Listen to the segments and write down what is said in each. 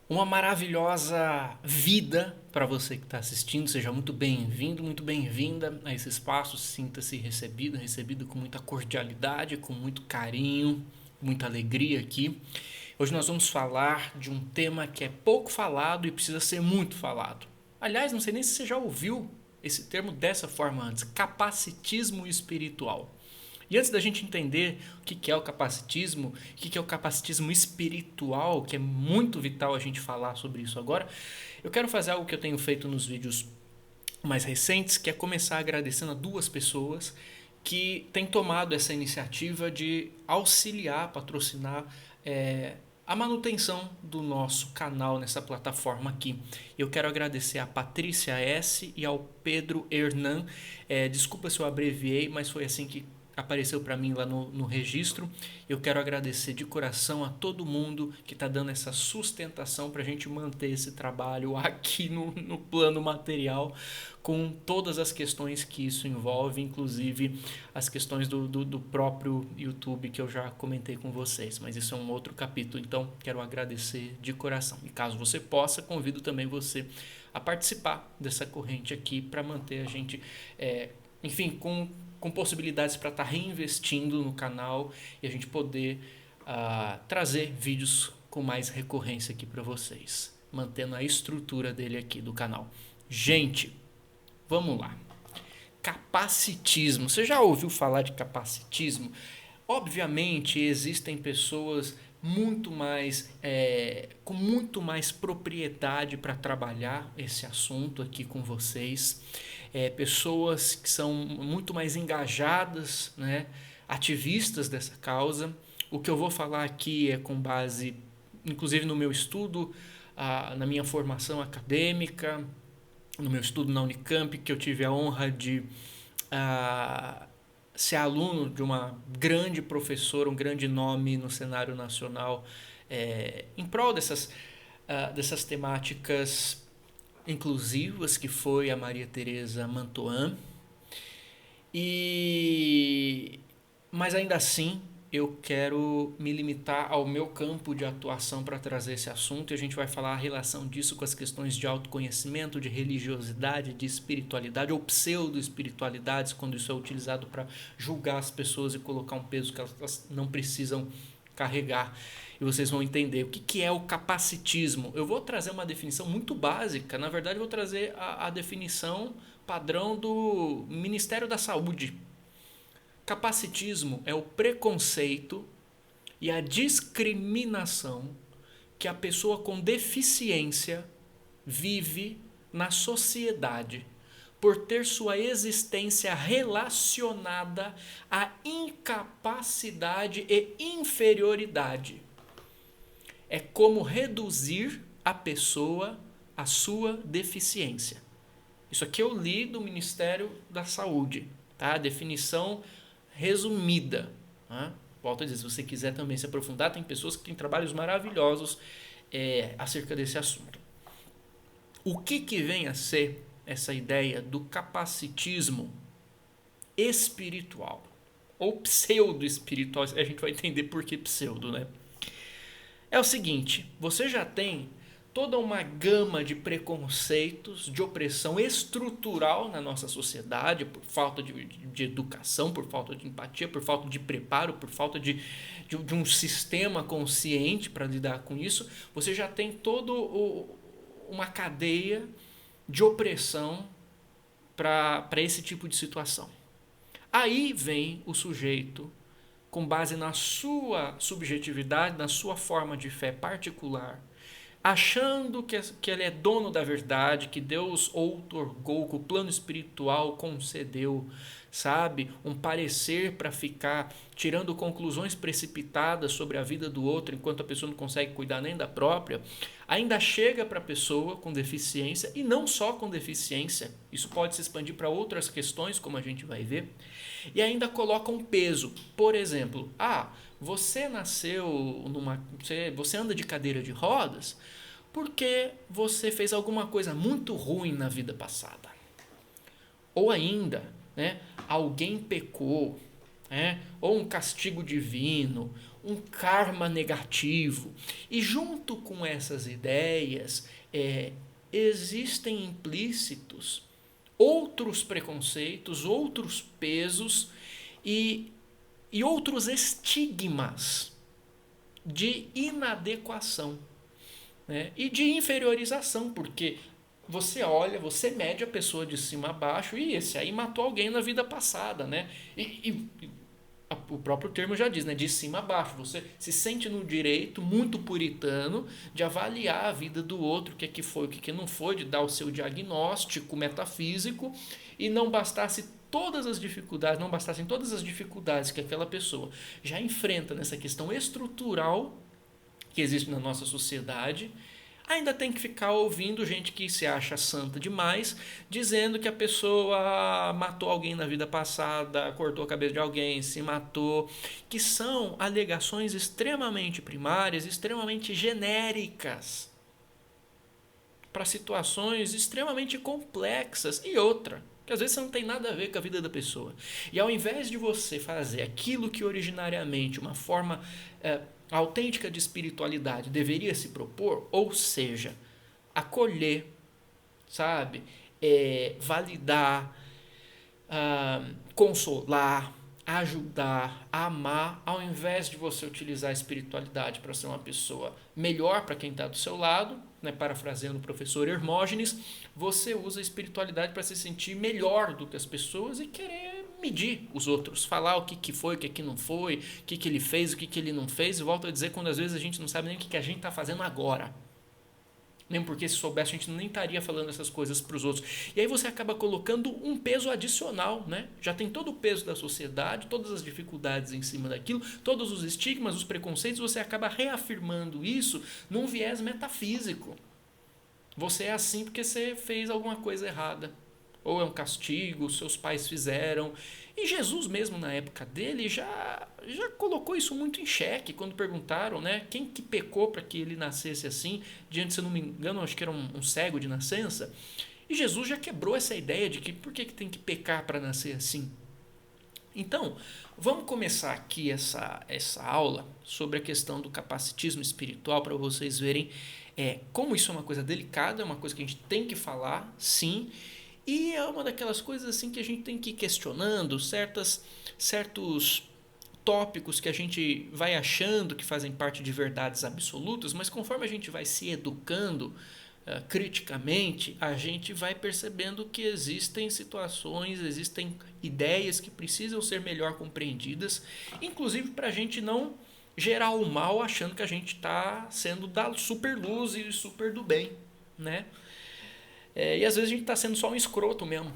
Uma maravilhosa vida para você que está assistindo. Seja muito bem-vindo, muito bem-vinda a esse espaço. Sinta-se recebido, recebido com muita cordialidade, com muito carinho, muita alegria aqui. Hoje nós vamos falar de um tema que é pouco falado e precisa ser muito falado. Aliás, não sei nem se você já ouviu esse termo dessa forma antes: capacitismo espiritual. E antes da gente entender o que é o capacitismo, o que é o capacitismo espiritual, que é muito vital a gente falar sobre isso agora, eu quero fazer algo que eu tenho feito nos vídeos mais recentes, que é começar agradecendo a duas pessoas que têm tomado essa iniciativa de auxiliar, patrocinar a manutenção do nosso canal nessa plataforma aqui. Eu quero agradecer a Patrícia S. e ao Pedro Hernan. Desculpa se eu abreviei, mas foi assim que apareceu para mim lá no registro. Eu quero agradecer de coração a todo mundo que está dando essa sustentação para a gente manter esse trabalho aqui no plano material, com todas as questões que isso envolve, inclusive as questões do próprio YouTube que eu já comentei com vocês, mas isso é um outro capítulo, então quero agradecer de coração. E caso você possa, convido também você a participar dessa corrente aqui para manter a gente, enfim, com possibilidades para estar reinvestindo no canal e a gente poder trazer vídeos com mais recorrência aqui para vocês, mantendo a estrutura dele aqui do canal. Gente, vamos lá. Capacitismo. Você já ouviu falar de capacitismo? Obviamente existem pessoas muito mais com muito mais propriedade para trabalhar esse assunto aqui com vocês, pessoas que são muito mais engajadas, né, ativistas dessa causa. O que eu vou falar aqui é com base, inclusive, no meu estudo, na minha formação acadêmica, no meu estudo na Unicamp, que eu tive a honra de ser aluno de uma grande professora, um grande nome no cenário nacional, em prol dessas temáticas inclusivas, que foi a Maria Tereza Mantoan. Mas ainda assim, eu quero me limitar ao meu campo de atuação para trazer esse assunto, e a gente vai falar a relação disso com as questões de autoconhecimento, de religiosidade, de espiritualidade ou pseudo-espiritualidades, quando isso é utilizado para julgar as pessoas e colocar um peso que elas não precisam carregar. E vocês vão entender o que é o capacitismo. Eu vou trazer uma definição muito básica, na verdade eu vou trazer a definição padrão do Ministério da Saúde. Capacitismo é o preconceito e a discriminação que a pessoa com deficiência vive na sociedade por ter sua existência relacionada à incapacidade e inferioridade. É como reduzir a pessoa à sua deficiência. Isso aqui eu li do Ministério da Saúde, tá? A definição resumida. Né? Volto a dizer, se você quiser também se aprofundar, tem pessoas que têm trabalhos maravilhosos acerca desse assunto. O que vem a ser essa ideia do capacitismo espiritual? Ou pseudo-espiritual, a gente vai entender por que pseudo, né? É o seguinte, você já tem toda uma gama de preconceitos, de opressão estrutural na nossa sociedade, por falta de educação, por falta de empatia, por falta de preparo, por falta de um sistema consciente para lidar com isso. Você já tem toda uma cadeia de opressão para esse tipo de situação. Aí vem o sujeito, com base na sua subjetividade, na sua forma de fé particular, achando que ele é dono da verdade, que Deus outorgou, que o plano espiritual concedeu, sabe, um parecer para ficar tirando conclusões precipitadas sobre a vida do outro, enquanto a pessoa não consegue cuidar nem da própria, ainda chega para a pessoa com deficiência, e não só com deficiência, isso pode se expandir para outras questões, como a gente vai ver, e ainda coloca um peso. Por exemplo, você nasceu você anda de cadeira de rodas porque você fez alguma coisa muito ruim na vida passada. Ou ainda, né, alguém pecou, ou um castigo divino, um karma negativo. E junto com essas ideias, existem implícitos outros preconceitos, outros pesos e outros estigmas de inadequação, né? E de inferiorização, porque você olha, você mede a pessoa de cima a baixo e esse aí matou alguém na vida passada, né? O próprio termo já diz, né? De cima a baixo. Você se sente no direito, muito puritano, de avaliar a vida do outro, o que foi, o que não foi, de dar o seu diagnóstico metafísico, e não bastassem todas as dificuldades que aquela pessoa já enfrenta nessa questão estrutural que existe na nossa sociedade, ainda tem que ficar ouvindo gente que se acha santa demais, dizendo que a pessoa matou alguém na vida passada, cortou a cabeça de alguém, se matou, que são alegações extremamente primárias, extremamente genéricas, para situações extremamente complexas. E outra, que às vezes não tem nada a ver com a vida da pessoa. E ao invés de você fazer aquilo que originariamente uma forma autêntica de espiritualidade deveria se propor, ou seja, acolher, sabe, validar, consolar, ajudar, amar, ao invés de você utilizar a espiritualidade para ser uma pessoa melhor para quem está do seu lado, né, parafraseando o professor Hermógenes, você usa a espiritualidade para se sentir melhor do que as pessoas e querer medir os outros, falar o que foi, o que não foi, o que ele fez, o que ele não fez. E volto a dizer, quando às vezes a gente não sabe nem o que a gente está fazendo agora. Mesmo porque se soubesse a gente nem estaria falando essas coisas para os outros. E aí você acaba colocando um peso adicional, né? Já tem todo o peso da sociedade, todas as dificuldades em cima daquilo, todos os estigmas, os preconceitos, você acaba reafirmando isso num viés metafísico. Você é assim porque você fez alguma coisa errada. Ou é um castigo, seus pais fizeram. E Jesus mesmo, na época dele, já colocou isso muito em xeque, quando perguntaram, né, quem que pecou para que ele nascesse assim, diante, se eu não me engano, acho que era um cego de nascença. E Jesus já quebrou essa ideia de que por que tem que pecar para nascer assim. Então, vamos começar aqui essa aula sobre a questão do capacitismo espiritual, para vocês verem como isso é uma coisa delicada, é uma coisa que a gente tem que falar, sim. E é uma daquelas coisas assim que a gente tem que ir questionando certos tópicos que a gente vai achando que fazem parte de verdades absolutas, mas conforme a gente vai se educando criticamente, a gente vai percebendo que existem situações, existem ideias que precisam ser melhor compreendidas, inclusive para a gente não gerar o mal achando que a gente está sendo da super luz e super do bem, né? E às vezes a gente está sendo só um escroto mesmo.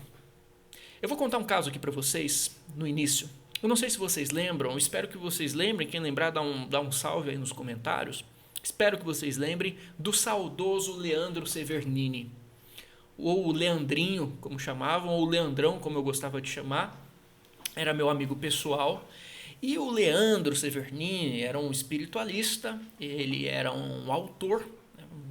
Eu vou contar um caso aqui para vocês no início. Eu não sei se vocês lembram, espero que vocês lembrem. Quem lembrar, dá um salve aí nos comentários. Espero que vocês lembrem do saudoso Leandro Severnini. Ou o Leandrinho, como chamavam, ou o Leandrão, como eu gostava de chamar. Era meu amigo pessoal. E o Leandro Severnini era um espiritualista, ele era um autor,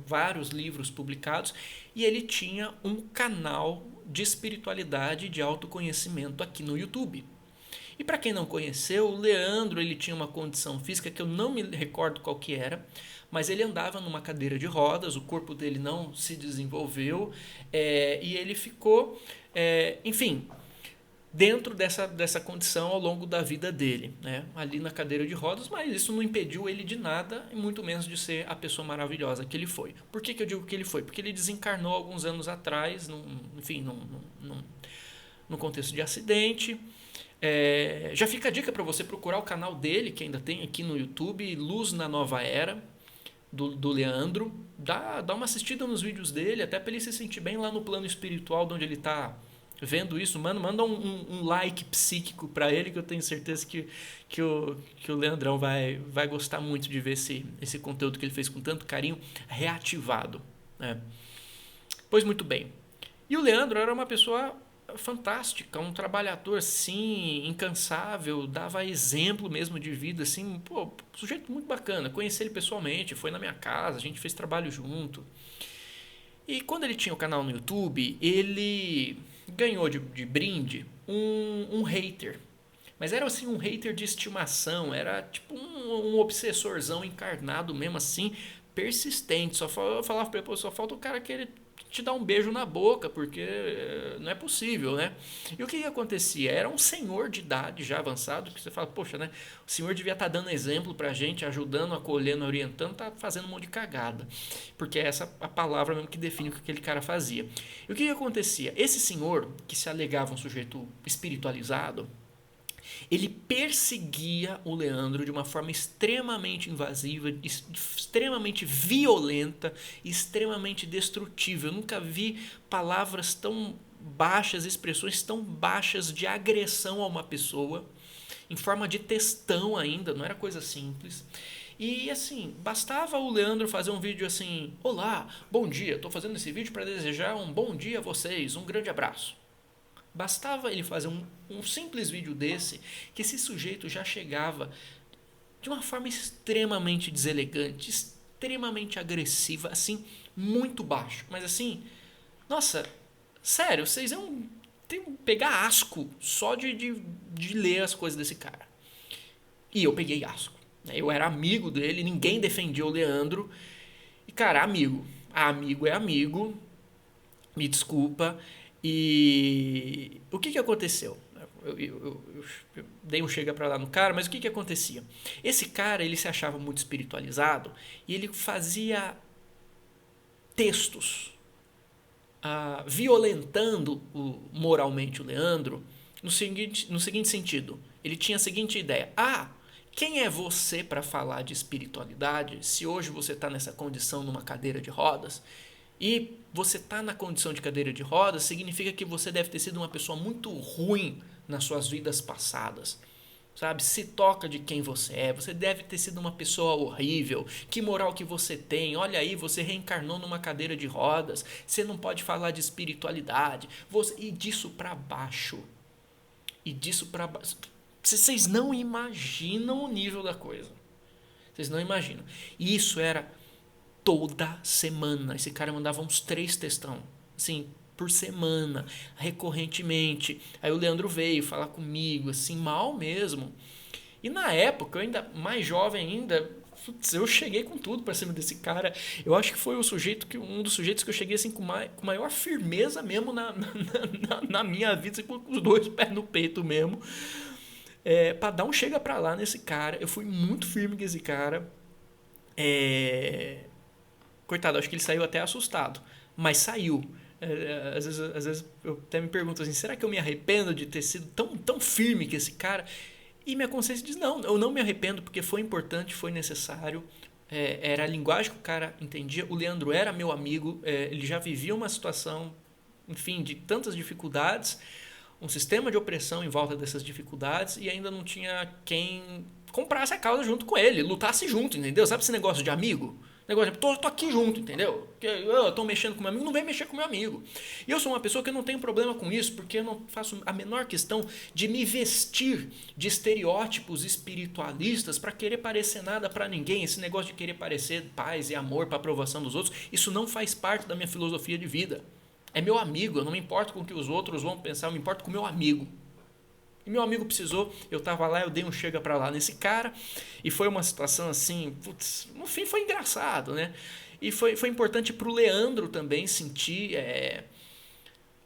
vários livros publicados, e ele tinha um canal de espiritualidade e de autoconhecimento aqui no YouTube. E para quem não conheceu, o Leandro, ele tinha uma condição física que eu não me recordo qual que era, mas ele andava numa cadeira de rodas, o corpo dele não se desenvolveu, e ele ficou, enfim, dentro dessa condição ao longo da vida dele, né? Ali na cadeira de rodas, mas isso não impediu ele de nada, e muito menos de ser a pessoa maravilhosa que ele foi. Por que eu digo que ele foi? Porque ele desencarnou alguns anos atrás, num contexto de acidente. Já fica a dica para você procurar o canal dele, que ainda tem aqui no YouTube, Luz na Nova Era, do Leandro. Dá uma assistida nos vídeos dele, até para ele se sentir bem lá no plano espiritual, de onde ele está vendo isso. Mano, manda um like psíquico para ele, que eu tenho certeza que o Leandrão vai gostar muito de ver esse conteúdo que ele fez com tanto carinho reativado, né? Pois muito bem. E o Leandro era uma pessoa fantástica, um trabalhador assim, incansável, dava exemplo mesmo de vida, assim, sujeito muito bacana. Conheci ele pessoalmente, foi na minha casa, a gente fez trabalho junto. E quando ele tinha o canal no YouTube, ele ganhou de brinde um hater. Mas era assim um hater de estimação, era tipo um obsessorzão encarnado mesmo assim, persistente. Eu falava pra ele, pô, só falta o cara querer te dar um beijo na boca, porque não é possível, né? E o que acontecia? Era um senhor de idade já avançado, que você fala, poxa, né? O senhor devia estar dando exemplo pra gente, ajudando, acolhendo, orientando, tá fazendo um monte de cagada. Porque é essa a palavra mesmo que define o que aquele cara fazia. E o que acontecia? Esse senhor, que se alegava um sujeito espiritualizado, ele perseguia o Leandro de uma forma extremamente invasiva, extremamente violenta, extremamente destrutiva. Eu nunca vi palavras tão baixas, expressões tão baixas de agressão a uma pessoa, em forma de textão ainda, não era coisa simples. E assim, bastava o Leandro fazer um vídeo assim: olá, bom dia, estou fazendo esse vídeo para desejar um bom dia a vocês, um grande abraço. Bastava ele fazer um simples vídeo desse, que esse sujeito já chegava de uma forma extremamente deselegante, extremamente agressiva, assim, muito baixo. Mas assim, nossa, sério, vocês iam pegar asco só de ler as coisas desse cara. E eu peguei asco. Eu era amigo dele, ninguém defendia o Leandro. E cara, amigo. Amigo é amigo. Me desculpa. E o que aconteceu? Eu dei um chega pra lá no cara, mas o que acontecia? Esse cara, ele se achava muito espiritualizado e ele fazia textos violentando moralmente o Leandro no seguinte sentido. Ele tinha a seguinte ideia: quem é você para falar de espiritualidade se hoje você está nessa condição numa cadeira de rodas? E você está na condição de cadeira de rodas, significa que você deve ter sido uma pessoa muito ruim nas suas vidas passadas. Sabe? Se toca de quem você é. Você deve ter sido uma pessoa horrível. Que moral que você tem. Olha aí, você reencarnou numa cadeira de rodas. Você não pode falar de espiritualidade. E disso para baixo. E disso para baixo. Vocês não imaginam o nível da coisa. Vocês não imaginam. E isso era toda semana. Esse cara mandava uns 3 textão, assim, por semana, recorrentemente. Aí o Leandro veio falar comigo, assim, mal mesmo. E na época, eu ainda mais jovem ainda, eu cheguei com tudo pra cima desse cara. Eu acho que foi um dos sujeitos que eu cheguei assim com maior firmeza mesmo na minha vida, assim, com os 2 pés no peito mesmo. Pra dar um chega pra lá nesse cara. Eu fui muito firme com esse cara. Coitado, acho que ele saiu até assustado. Mas saiu. Às vezes eu até me pergunto assim, será que eu me arrependo de ter sido tão firme que esse cara? E minha consciência diz, não, eu não me arrependo porque foi importante, foi necessário. Era a linguagem que o cara entendia. O Leandro era meu amigo, ele já vivia uma situação, enfim, de tantas dificuldades, um sistema de opressão em volta dessas dificuldades e ainda não tinha quem comprasse a causa junto com ele, lutasse junto, entendeu? Sabe esse negócio de amigo? Negócio de, tô aqui junto, entendeu? Eu tô mexendo com meu amigo, não vem mexer com meu amigo. E eu sou uma pessoa que não tem problema com isso, porque eu não faço a menor questão de me vestir de estereótipos espiritualistas para querer parecer nada para ninguém. Esse negócio de querer parecer paz e amor para aprovação dos outros, isso não faz parte da minha filosofia de vida. É meu amigo, eu não me importo com o que os outros vão pensar, eu me importo com o meu amigo. E meu amigo precisou, eu tava lá, eu dei um chega pra lá nesse cara, e foi uma situação assim, putz, no fim foi engraçado, né? E foi importante pro Leandro também sentir,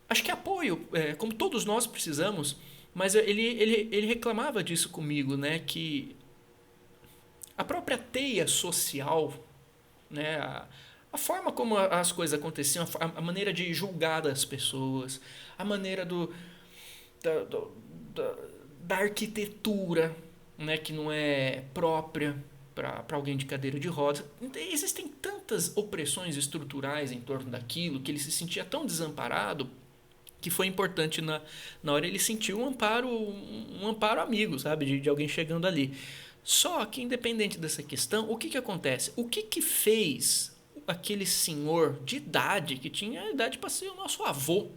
acho que apoio, como todos nós precisamos, mas ele reclamava disso comigo, né? Que a própria teia social, né? A forma como as coisas aconteciam, a maneira de julgar as pessoas, a maneira da, do, da arquitetura, né, que não é própria para alguém de cadeira de rodas. Existem tantas opressões estruturais em torno daquilo que ele se sentia tão desamparado que foi importante na hora ele sentiu um amparo amigo, sabe, de alguém chegando ali. Só que independente dessa questão, o que acontece? O que fez aquele senhor de idade, que tinha idade para ser o nosso avô,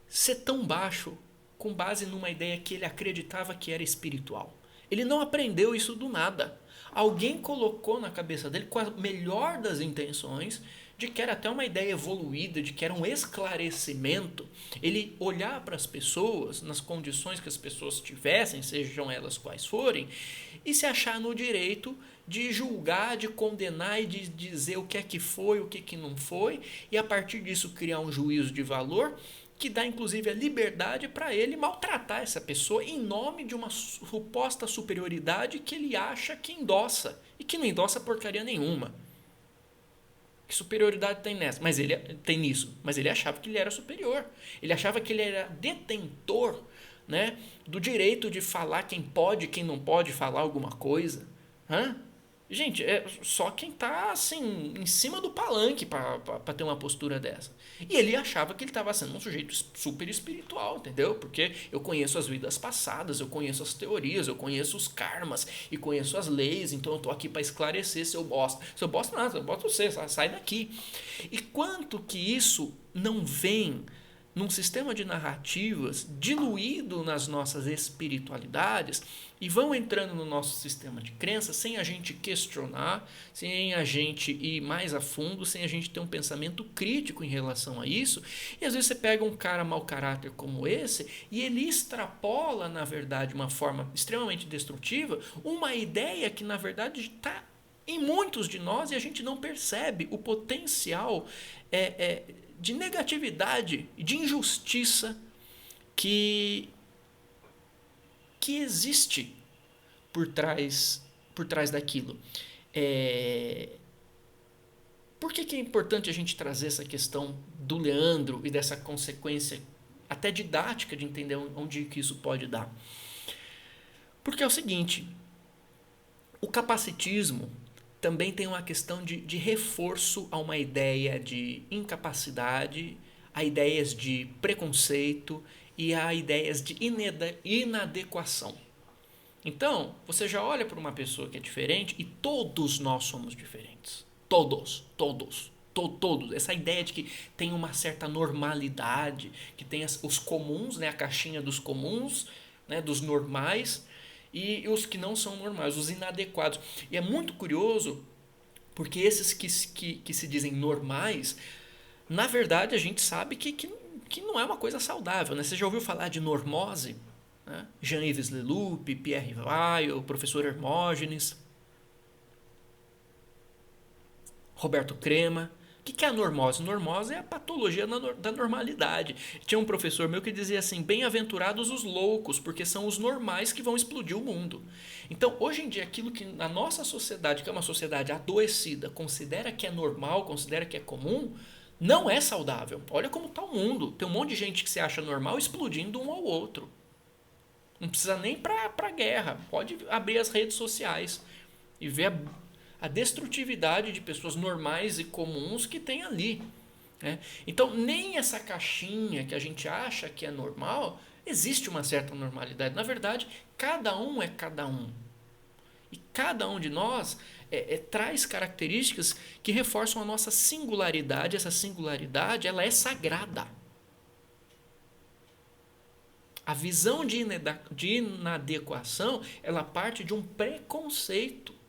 ser tão baixo com base numa ideia que ele acreditava que era espiritual? Ele não aprendeu isso do nada. Alguém colocou na cabeça dele, com a melhor das intenções, de que era até uma ideia evoluída, de que era um esclarecimento, ele olhar para as pessoas, nas condições que as pessoas tivessem, sejam elas quais forem, e se achar no direito de julgar, de condenar e de dizer o que é que foi, o que é que não foi, e a partir disso criar um juízo de valor que dá inclusive a liberdade para ele maltratar essa pessoa em nome de uma suposta superioridade que ele acha que endossa e que não endossa porcaria nenhuma. Que superioridade tem nessa? Mas ele tem nisso, mas ele achava que ele era superior. Ele achava que ele era detentor, né, do direito de falar quem pode, quem não pode falar alguma coisa. Hã? Gente, é só quem tá assim em cima do palanque para ter uma postura dessa. E ele achava que ele estava sendo um sujeito super espiritual, entendeu? Porque eu conheço as vidas passadas, eu conheço as teorias, eu conheço os karmas e conheço as leis, então eu tô aqui para esclarecer seu bosta. Seu bosta nada, eu boto você, sai daqui. E quanto que isso não vem num sistema de narrativas diluído nas nossas espiritualidades e vão entrando no nosso sistema de crença sem a gente questionar, sem a gente ir mais a fundo, sem a gente ter um pensamento crítico em relação a isso. E às vezes você pega um cara mau caráter como esse e ele extrapola, na verdade, de uma forma extremamente destrutiva, uma ideia que na verdade está em muitos de nós e a gente não percebe o potencial de negatividade e de injustiça que existe por trás daquilo. Por que é importante a gente trazer essa questão do Leandro e dessa consequência até didática de entender onde que isso pode dar? Porque é o seguinte, o capacitismo também tem uma questão de reforço a uma ideia de incapacidade, a ideias de preconceito e a ideias de inadequação. Então, você já olha para uma pessoa que é diferente e todos nós somos diferentes. Todos. Essa ideia de que tem uma certa normalidade, que tem os comuns, né, a caixinha dos comuns, né, dos normais, e os que não são normais, os inadequados. E é muito curioso, porque esses que se dizem normais, na verdade a gente sabe que não é uma coisa saudável. Né? Você já ouviu falar de normose? Né? Jean-Yves Leloup, Pierre Weil, o professor Hermógenes, Roberto Crema. O que é a normose? Normose é a patologia da normalidade. Tinha um professor meu que dizia assim, bem-aventurados os loucos, porque são os normais que vão explodir o mundo. Então, hoje em dia, aquilo que na nossa sociedade, que é uma sociedade adoecida, considera que é normal, considera que é comum, não é saudável. Olha como está o mundo. Tem um monte de gente que se acha normal explodindo um ao outro. Não precisa nem para guerra. Pode abrir as redes sociais e ver a destrutividade de pessoas normais e comuns que tem ali. Né? Então, nem essa caixinha que a gente acha que é normal, existe uma certa normalidade. Na verdade, cada um é cada um. E cada um de nós traz características que reforçam a nossa singularidade. Essa singularidade ela é sagrada. A visão de inadequação ela parte de um preconceito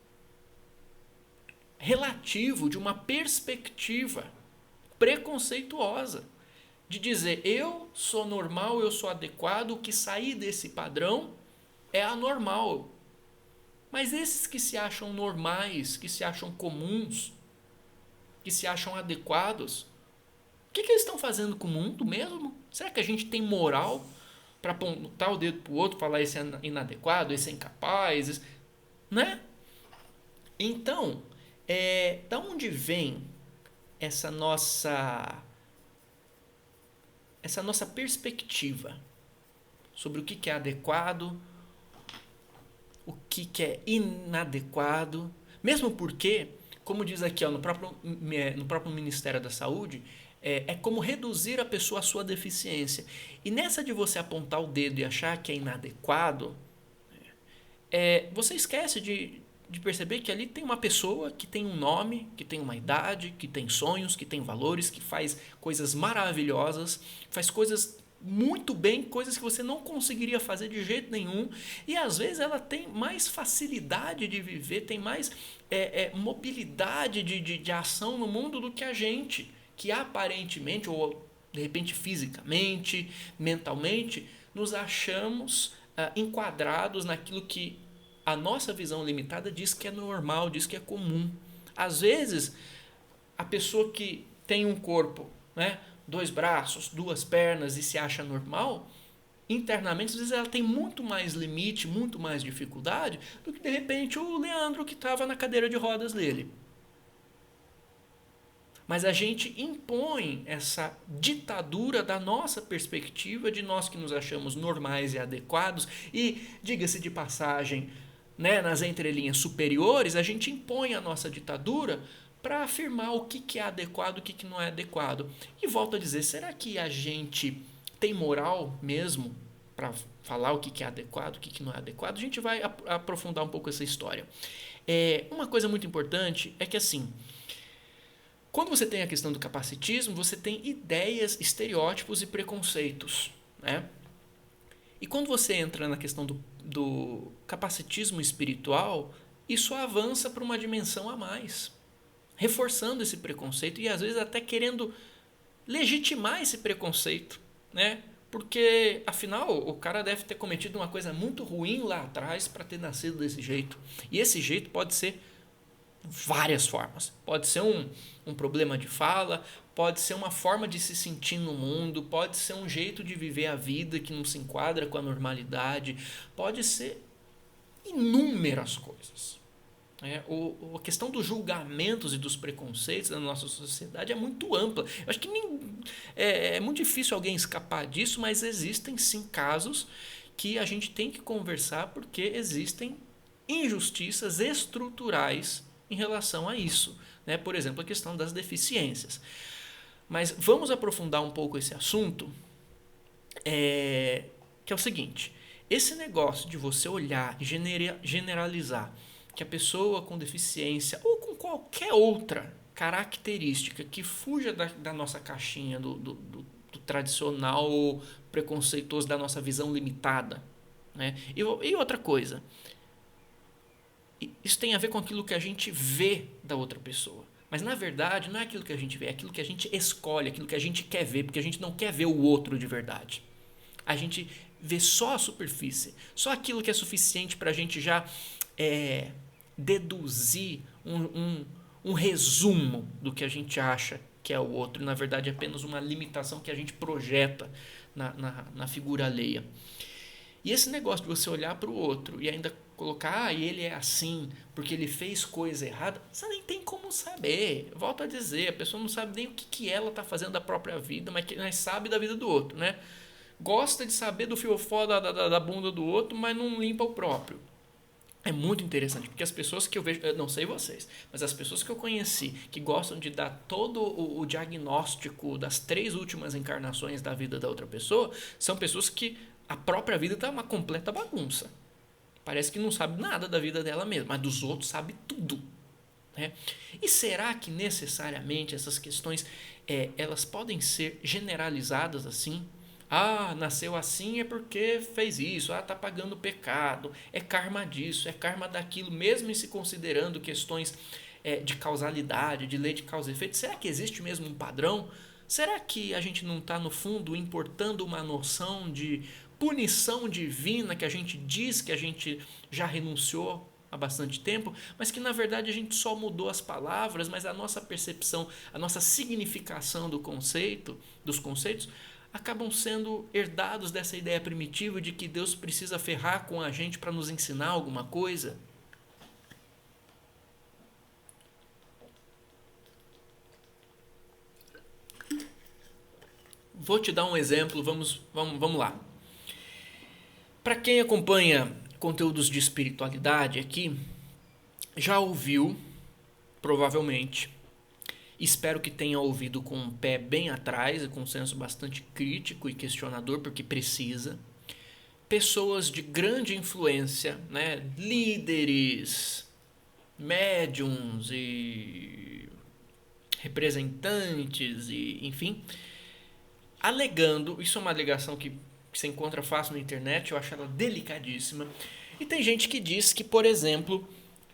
relativo, de uma perspectiva preconceituosa, de dizer eu sou normal, eu sou adequado, o que sair desse padrão é anormal. Mas esses que se acham normais, que se acham comuns, que se acham adequados, o que eles estão fazendo com o mundo mesmo? Será que a gente tem moral para apontar o dedo para o outro, falar esse é inadequado, esse é incapaz, esse... né? Então, da onde vem essa nossa perspectiva sobre o que é adequado, o que é inadequado, mesmo porque, como diz aqui no próprio Ministério da Saúde, é como reduzir a pessoa à sua deficiência. E nessa de você apontar o dedo e achar que é inadequado, você esquece de perceber que ali tem uma pessoa que tem um nome, que tem uma idade, que tem sonhos, que tem valores, que faz coisas maravilhosas, faz coisas muito bem coisas que você não conseguiria fazer de jeito nenhum, e às vezes ela tem mais facilidade de viver, tem mais mobilidade de ação no mundo do que a gente, que aparentemente, ou de repente fisicamente, mentalmente, nos achamos enquadrados naquilo que a nossa visão limitada diz que é normal, diz que é comum. Às vezes, a pessoa que tem um corpo, né, 2 braços, 2 pernas e se acha normal, internamente, às vezes ela tem muito mais limite, muito mais dificuldade do que de repente o Leandro que estava na cadeira de rodas dele. Mas a gente impõe essa ditadura da nossa perspectiva, de nós que nos achamos normais e adequados, e, diga-se de passagem, né, nas entrelinhas superiores, a gente impõe a nossa ditadura para afirmar o que é adequado e o que não é adequado. E volto a dizer, será que a gente tem moral mesmo para falar o que é adequado, o que não é adequado? A gente vai aprofundar um pouco essa história. Uma coisa muito importante é que, assim, quando você tem a questão do capacitismo, você tem ideias, estereótipos e preconceitos, né? E quando você entra na questão do capacitismo espiritual, isso avança para uma dimensão a mais, reforçando esse preconceito e às vezes até querendo legitimar esse preconceito, né? Porque afinal o cara deve ter cometido uma coisa muito ruim lá atrás para ter nascido desse jeito. E esse jeito pode ser várias formas. Pode ser um problema de fala, pode ser uma forma de se sentir no mundo, pode ser um jeito de viver a vida que não se enquadra com a normalidade, pode ser inúmeras coisas. A questão dos julgamentos e dos preconceitos da nossa sociedade é muito ampla. Eu acho que é muito difícil alguém escapar disso, mas existem sim casos que a gente tem que conversar porque existem injustiças estruturais em relação a isso, né? Por exemplo, a questão das deficiências. Mas vamos aprofundar um pouco esse assunto, que é o seguinte: esse negócio de você olhar e generalizar que a pessoa com deficiência ou com qualquer outra característica que fuja da nossa caixinha do tradicional preconceituoso da nossa visão limitada, né? E outra coisa, isso tem a ver com aquilo que a gente vê da outra pessoa. Mas na verdade não é aquilo que a gente vê, é aquilo que a gente escolhe, aquilo que a gente quer ver, porque a gente não quer ver o outro de verdade. A gente vê só a superfície, só aquilo que é suficiente para a gente já deduzir um resumo do que a gente acha que é o outro. E na verdade é apenas uma limitação que a gente projeta na figura alheia. E esse negócio de você olhar para o outro e ainda colocar, e ele é assim porque ele fez coisa errada, você nem tem como saber. Volto a dizer, a pessoa não sabe nem o que ela está fazendo da própria vida, mas sabe da vida do outro, né? Gosta de saber do fiofó da bunda do outro, mas não limpa o próprio. É muito interessante, porque as pessoas que eu vejo, eu não sei vocês, mas as pessoas que eu conheci que gostam de dar todo o diagnóstico das 3 últimas encarnações da vida da outra pessoa, são pessoas que a própria vida está uma completa bagunça. Parece que não sabe nada da vida dela mesma, mas dos outros sabe tudo, né? E será que necessariamente essas questões elas podem ser generalizadas assim? Ah, nasceu assim é porque fez isso. Ah, está pagando pecado. É karma disso, é karma daquilo, mesmo em se considerando questões de causalidade, de lei de causa e efeito. Será que existe mesmo um padrão? Será que a gente não está, no fundo, importando uma noção de punição divina que a gente diz que a gente já renunciou há bastante tempo, mas que na verdade a gente só mudou as palavras, mas a nossa percepção, a nossa significação dos conceitos, acabam sendo herdados dessa ideia primitiva de que Deus precisa ferrar com a gente para nos ensinar alguma coisa? Vou te dar um exemplo, vamos lá. Para quem acompanha conteúdos de espiritualidade aqui, já ouviu, provavelmente, espero que tenha ouvido com um pé bem atrás e com um senso bastante crítico e questionador, porque precisa, pessoas de grande influência, né, líderes, médiums e representantes e enfim, alegando, isso é uma alegação que se encontra fácil na internet, eu acho ela delicadíssima, e tem gente que diz que, por exemplo,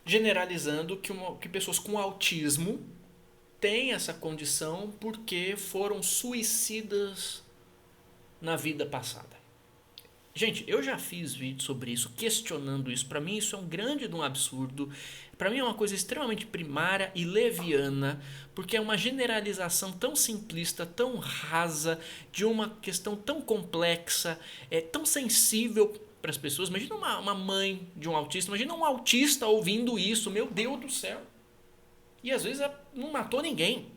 generalizando que pessoas com autismo têm essa condição porque foram suicidas na vida passada. Gente, eu já fiz vídeo sobre isso, questionando isso. Para mim isso é um grande de um absurdo. Para mim é uma coisa extremamente primária e leviana, porque é uma generalização tão simplista, tão rasa, de uma questão tão complexa, tão sensível para as pessoas. Imagina uma mãe de um autista, imagina um autista ouvindo isso, meu Deus do céu. E às vezes não matou ninguém,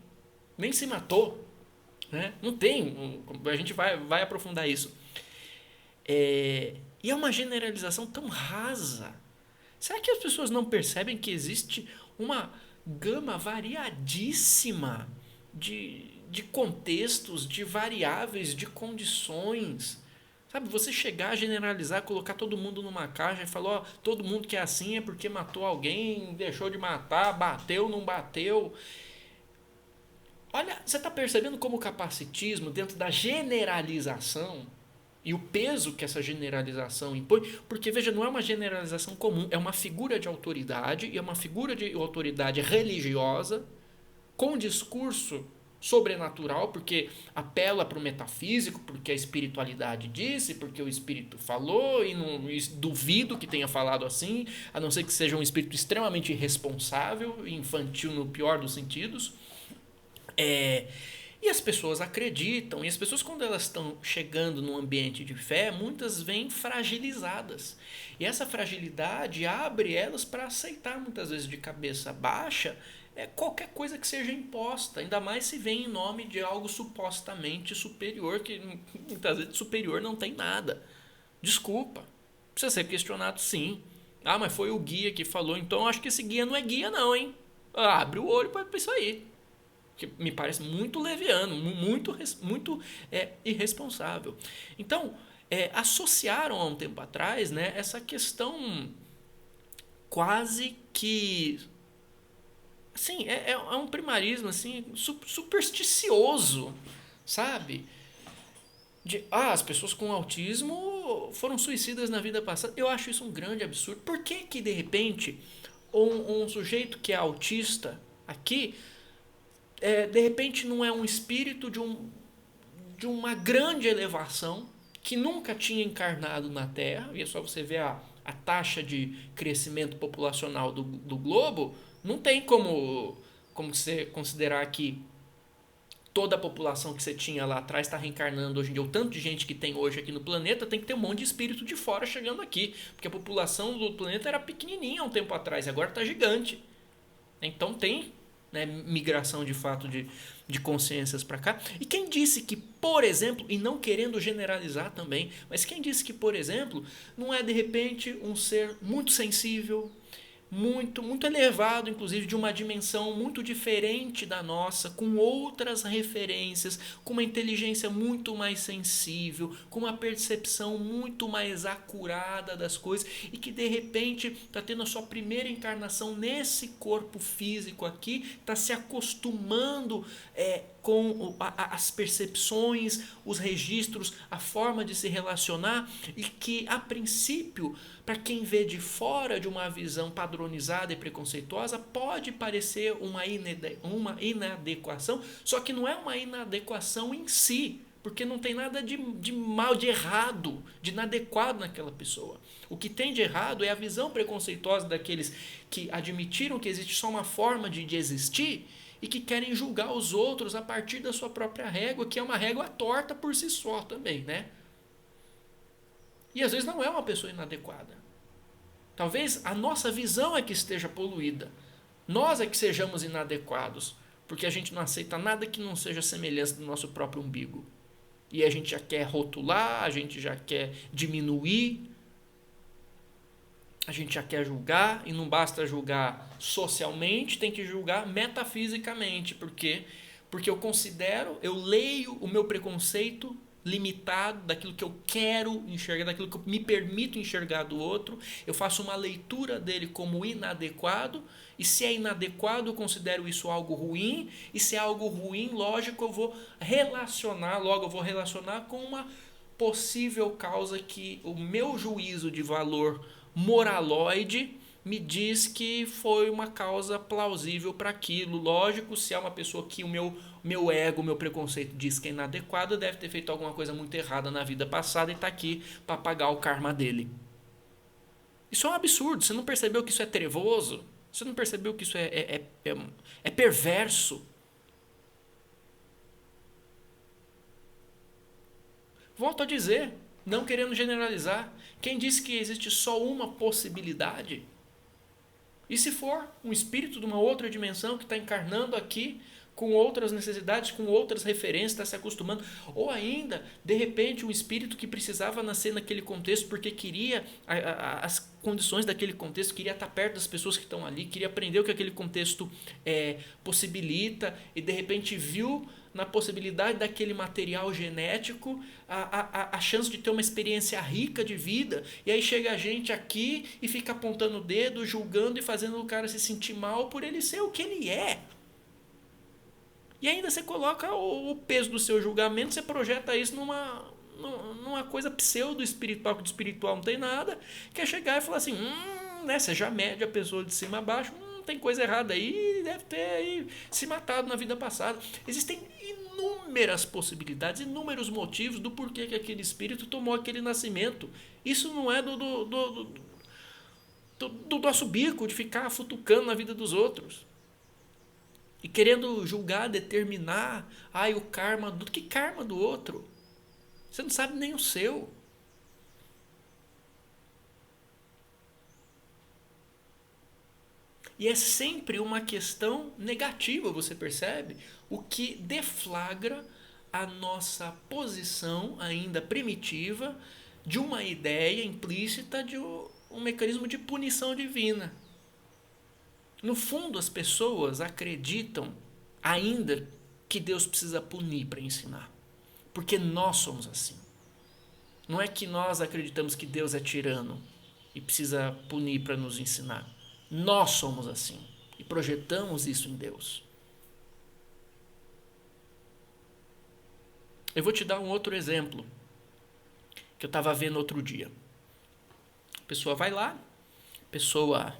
nem se matou. Né? Não tem, a gente vai aprofundar isso. E é uma generalização tão rasa. Será que as pessoas não percebem que existe uma gama variadíssima de contextos, de variáveis, de condições? Sabe, você chegar a generalizar, colocar todo mundo numa caixa e falar, ó, todo mundo que é assim é porque matou alguém, deixou de matar, bateu, não bateu. Olha, você está percebendo como o capacitismo, dentro da generalização, e o peso que essa generalização impõe, porque veja, não é uma generalização comum, é uma figura de autoridade, e é uma figura de autoridade religiosa, com discurso sobrenatural, porque apela para o metafísico, porque a espiritualidade disse, porque o espírito falou, e não duvido que tenha falado assim, a não ser que seja um espírito extremamente irresponsável, infantil no pior dos sentidos. E as pessoas acreditam, e as pessoas, quando elas estão chegando num ambiente de fé, muitas vêm fragilizadas. E essa fragilidade abre elas para aceitar, muitas vezes de cabeça baixa, qualquer coisa que seja imposta, ainda mais se vem em nome de algo supostamente superior, que muitas vezes superior não tem nada. Desculpa, precisa ser questionado sim. Ah, mas foi o guia que falou, então acho que esse guia não é guia não, hein? Abre o olho para isso aí. Que me parece muito leviano, muito irresponsável. Então, associaram há um tempo atrás, né, essa questão quase que... Assim, é um primarismo assim, supersticioso, sabe? As pessoas com autismo foram suicidas na vida passada. Eu acho isso um grande absurdo. Por que de repente, um sujeito que é autista aqui... de repente não é um espírito de uma grande elevação que nunca tinha encarnado na Terra, e é só você ver a taxa de crescimento populacional do globo, não tem como você considerar que toda a população que você tinha lá atrás está reencarnando hoje em dia. O tanto de gente que tem hoje aqui no planeta, tem que ter um monte de espírito de fora chegando aqui, porque a população do planeta era pequenininha há um tempo atrás, e agora está gigante. Então tem... né, migração de fato de consciências para cá. E quem disse que, por exemplo, e não querendo generalizar também, mas quem disse que, por exemplo, não é de repente um ser muito sensível, muito elevado, inclusive de uma dimensão muito diferente da nossa, com outras referências, com uma inteligência muito mais sensível, com uma percepção muito mais acurada das coisas, e que de repente está tendo a sua primeira encarnação nesse corpo físico aqui, está se acostumando com as percepções, os registros, a forma de se relacionar, e que a princípio, para quem vê de fora de uma visão padronizada e preconceituosa, pode parecer uma inadequação, só que não é uma inadequação em si, porque não tem nada de mal, de errado, de inadequado naquela pessoa. O que tem de errado é a visão preconceituosa daqueles que admitiram que existe só uma forma de existir e que querem julgar os outros a partir da sua própria régua, que é uma régua torta por si só também, né? E às vezes não é uma pessoa inadequada. Talvez a nossa visão é que esteja poluída. Nós é que sejamos inadequados, porque a gente não aceita nada que não seja semelhança do nosso próprio umbigo. E a gente já quer rotular, a gente já quer diminuir, a gente já quer julgar, e não basta julgar socialmente, tem que julgar metafisicamente. Por quê? Porque eu leio o meu preconceito limitado daquilo que eu quero enxergar, daquilo que eu me permito enxergar do outro. Eu faço uma leitura dele como inadequado, e se é inadequado eu considero isso algo ruim, e se é algo ruim, lógico, eu vou relacionar com uma possível causa que o meu juízo de valor moraloide me diz que foi uma causa plausível para aquilo. Lógico, se é uma pessoa que o meu ego, o meu preconceito diz que é inadequado, deve ter feito alguma coisa muito errada na vida passada e está aqui para pagar o karma dele. Isso é um absurdo. Você não percebeu que isso é trevoso? Você não percebeu que isso é perverso? Volto a dizer, não querendo generalizar, quem disse que existe só uma possibilidade? E se for um espírito de uma outra dimensão que está encarnando aqui com outras necessidades, com outras referências, está se acostumando, ou ainda, de repente, um espírito que precisava nascer naquele contexto porque queria as condições daquele contexto, queria estar perto das pessoas que estão ali, queria aprender o que aquele contexto possibilita, e de repente viu na possibilidade daquele material genético a chance de ter uma experiência rica de vida, e aí chega a gente aqui e fica apontando o dedo, julgando e fazendo o cara se sentir mal por ele ser o que ele é. E ainda você coloca o peso do seu julgamento, você projeta isso numa coisa pseudo-espiritual, que de espiritual não tem nada, que é chegar e falar assim, né, você já mede a pessoa de cima a baixo, tem coisa errada aí, deve ter aí se matado na vida passada. Existem inúmeras possibilidades, inúmeros motivos do porquê que aquele espírito tomou aquele nascimento. Isso não é do nosso bico de ficar futucando na vida dos outros. E querendo julgar, determinar, o karma do... Que karma do outro? Você não sabe nem o seu. E é sempre uma questão negativa, você percebe? O que deflagra a nossa posição ainda primitiva de uma ideia implícita de um mecanismo de punição divina. No fundo, as pessoas acreditam ainda que Deus precisa punir para ensinar. Porque nós somos assim. Não é que nós acreditamos que Deus é tirano e precisa punir para nos ensinar. Nós somos assim e projetamos isso em Deus. Eu vou te dar um outro exemplo que eu estava vendo outro dia. A pessoa vai lá, a pessoa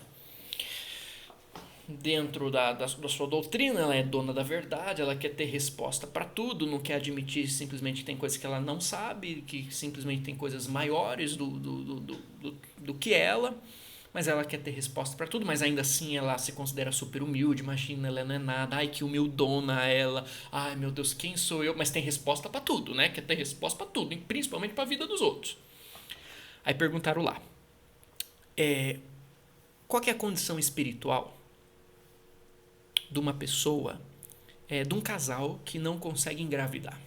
dentro da sua doutrina, ela é dona da verdade, ela quer ter resposta para tudo, não quer admitir simplesmente que tem coisas que ela não sabe, que simplesmente tem coisas maiores do que ela, mas ela quer ter resposta para tudo, mas ainda assim ela se considera super humilde, imagina, ela não é nada, ai que humildona ela, ai meu Deus, quem sou eu? Mas tem resposta para tudo, né? Quer ter resposta para tudo, principalmente para a vida dos outros. Aí perguntaram lá, qual que é a condição espiritual de uma pessoa, de um casal que não consegue engravidar?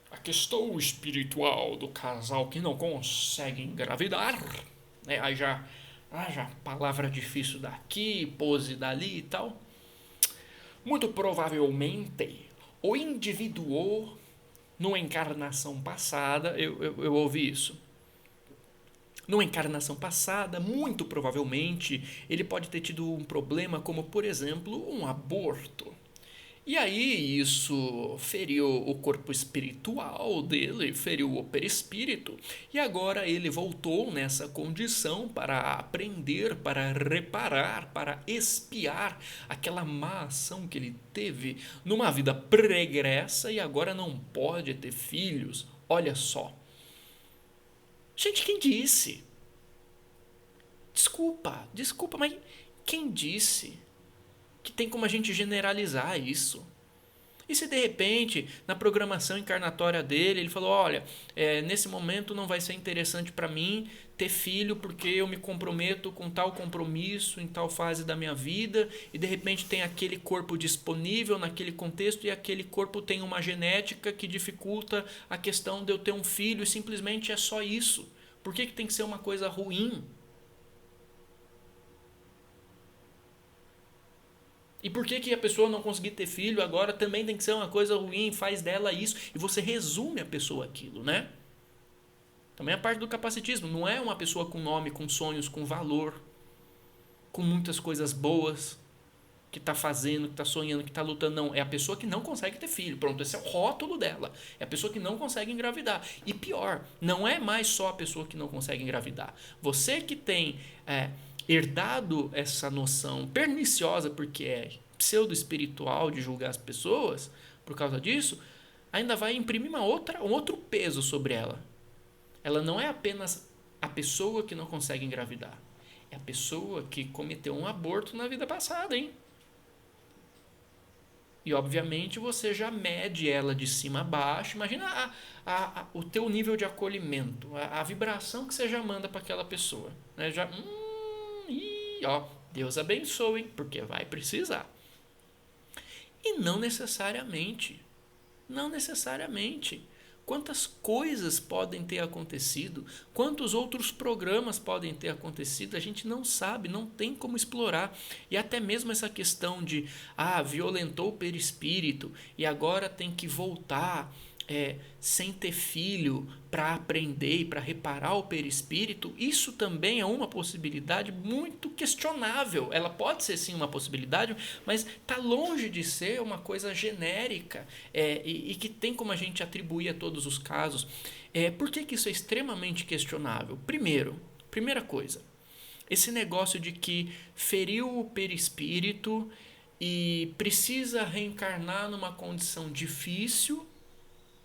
A questão espiritual do casal que não consegue engravidar, né? Aí já palavra difícil daqui, pose dali e tal. Muito provavelmente o indivíduo, numa encarnação passada, eu ouvi isso. Numa encarnação passada, muito provavelmente, ele pode ter tido um problema como, por exemplo, um aborto. E aí isso feriu o corpo espiritual dele, feriu o perispírito, e agora ele voltou nessa condição para aprender, para reparar, para expiar aquela má ação que ele teve numa vida pregressa e agora não pode ter filhos. Olha só. Gente, quem disse? Desculpa, mas quem disse que tem como a gente generalizar isso? E se de repente, na programação encarnatória dele, ele falou, olha, nesse momento não vai ser interessante para mim ter filho porque eu me comprometo com tal compromisso em tal fase da minha vida, e de repente tem aquele corpo disponível naquele contexto e aquele corpo tem uma genética que dificulta a questão de eu ter um filho e simplesmente é só isso. Por que tem que ser uma coisa ruim? E por que a pessoa não conseguir ter filho agora também tem que ser uma coisa ruim, faz dela isso, e você resume a pessoa aquilo, né? Também a parte do capacitismo, não é uma pessoa com nome, com sonhos, com valor, com muitas coisas boas, que está fazendo, que está sonhando, que está lutando, não. É a pessoa que não consegue ter filho. Pronto, esse é o rótulo dela. É a pessoa que não consegue engravidar. E pior, não é mais só a pessoa que não consegue engravidar. Você que tem herdado essa noção perniciosa, porque é pseudo-espiritual de julgar as pessoas, por causa disso, ainda vai imprimir um outro peso sobre ela. Ela não é apenas a pessoa que não consegue engravidar. É a pessoa que cometeu um aborto na vida passada, hein? E obviamente você já mede ela de cima a baixo. Imagina o teu nível de acolhimento, a vibração que você já manda para aquela pessoa. Né? Já, Deus abençoe, hein? Porque vai precisar. E não necessariamente. Não necessariamente. Quantas coisas podem ter acontecido, quantos outros programas podem ter acontecido, a gente não sabe, não tem como explorar. E até mesmo essa questão de, violentou o perispírito e agora tem que voltar sem ter filho para aprender e para reparar o perispírito, isso também é uma possibilidade muito questionável. Ela pode ser sim uma possibilidade, mas está longe de ser uma coisa genérica e que tem como a gente atribuir a todos os casos. Por que isso é extremamente questionável? Primeira coisa, esse negócio de que feriu o perispírito e precisa reencarnar numa condição difícil.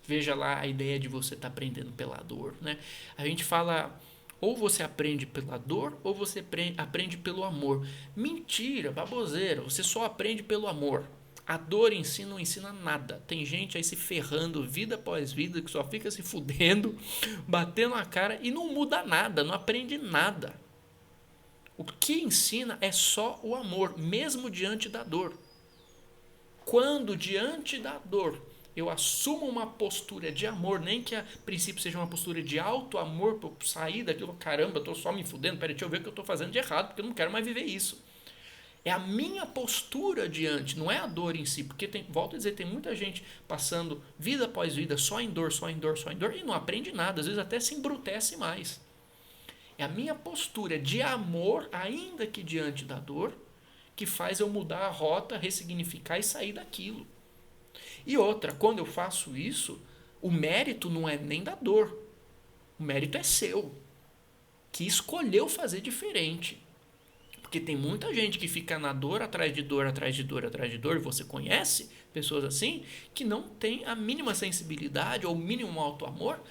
Veja lá a ideia de você estar aprendendo pela dor, né? A gente fala, ou você aprende pela dor, ou você aprende pelo amor. Mentira, baboseira, você só aprende pelo amor. A dor em si não ensina nada. Tem gente aí se ferrando vida após vida, que só fica se fudendo, batendo a cara e não muda nada, não aprende nada. O que ensina é só o amor, mesmo diante da dor. Quando diante da dor eu assumo uma postura de amor, nem que a princípio seja uma postura de alto amor, para eu sair daquilo, caramba, eu tô só me fudendo, peraí, deixa eu ver o que eu tô fazendo de errado, porque eu não quero mais viver isso. É a minha postura diante, não é a dor em si, porque volto a dizer, tem muita gente passando vida após vida só em dor, só em dor, só em dor, e não aprende nada, às vezes até se embrutece mais. É a minha postura de amor, ainda que diante da dor, que faz eu mudar a rota, ressignificar e sair daquilo. E outra, quando eu faço isso, o mérito não é nem da dor. O mérito é seu, que escolheu fazer diferente. Porque tem muita gente que fica na dor, atrás de dor, atrás de dor, atrás de dor, e você conhece pessoas assim, que não tem a mínima sensibilidade ou o mínimo auto-amor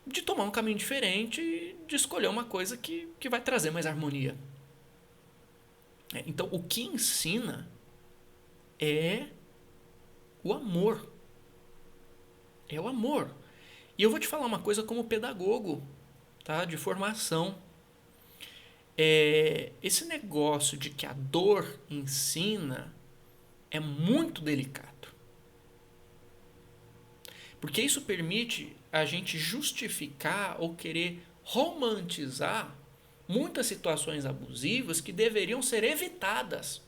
de tomar um caminho diferente e de escolher uma coisa que vai trazer mais harmonia. Então, o que ensina é o amor. É o amor. E eu vou te falar uma coisa como pedagogo, tá? De formação. Esse negócio de que a dor ensina é muito delicado. Porque isso permite a gente justificar ou querer romantizar muitas situações abusivas que deveriam ser evitadas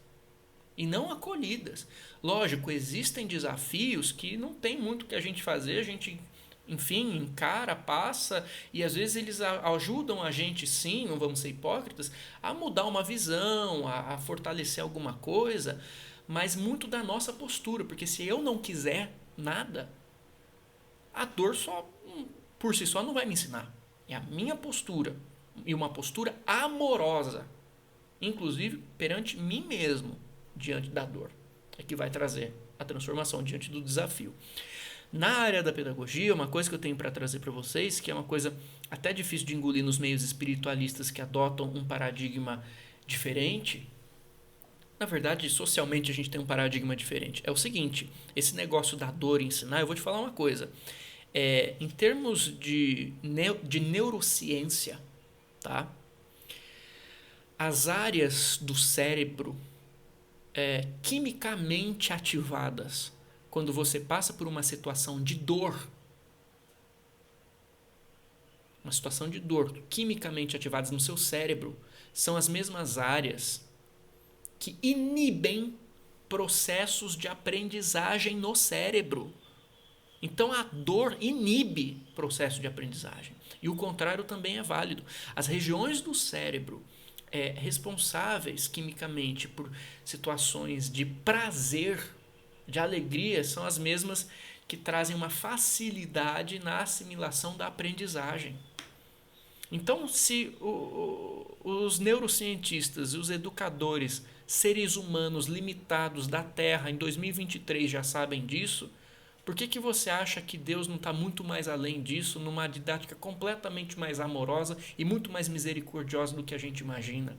e não acolhidas. Lógico, existem desafios que não tem muito o que a gente fazer, a gente, enfim, encara, passa, e às vezes eles ajudam a gente, sim, não vamos ser hipócritas, a mudar uma visão, a fortalecer alguma coisa, mas muito da nossa postura, porque se eu não quiser nada, a dor só, por si só, não vai me ensinar. É a minha postura, e uma postura amorosa, inclusive perante mim mesmo, diante da dor, é que vai trazer a transformação diante do desafio. Na área da pedagogia, uma coisa que eu tenho para trazer para vocês, que é uma coisa até difícil de engolir nos meios espiritualistas que adotam um paradigma diferente. Na verdade, socialmente a gente tem um paradigma diferente. É o seguinte, esse negócio da dor ensinar, eu vou te falar uma coisa. Em termos de neurociência, tá? As áreas do cérebro quimicamente ativadas quando você passa por uma situação de dor, quimicamente ativadas no seu cérebro, são as mesmas áreas que inibem processos de aprendizagem no cérebro. Então a dor inibe o processo de aprendizagem. E o contrário também é válido. As regiões do cérebro responsáveis quimicamente por situações de prazer, de alegria, são as mesmas que trazem uma facilidade na assimilação da aprendizagem. Então, se os neurocientistas e os educadores, seres humanos limitados da Terra em 2023 já sabem disso, por que você acha que Deus não está muito mais além disso, numa didática completamente mais amorosa e muito mais misericordiosa do que a gente imagina?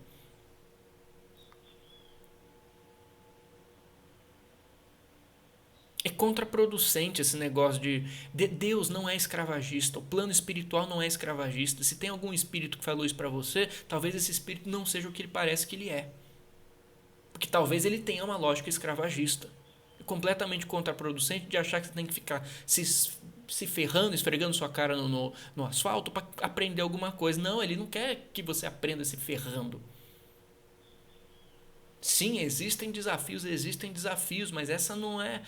É contraproducente esse negócio de Deus não é escravagista, o plano espiritual não é escravagista. Se tem algum espírito que falou isso para você, talvez esse espírito não seja o que ele parece que ele é. Porque talvez ele tenha uma lógica escravagista. É completamente contraproducente de achar que você tem que ficar se ferrando, esfregando sua cara no asfalto para aprender alguma coisa. Não, ele não quer que você aprenda se ferrando. Sim, existem desafios, mas essa não é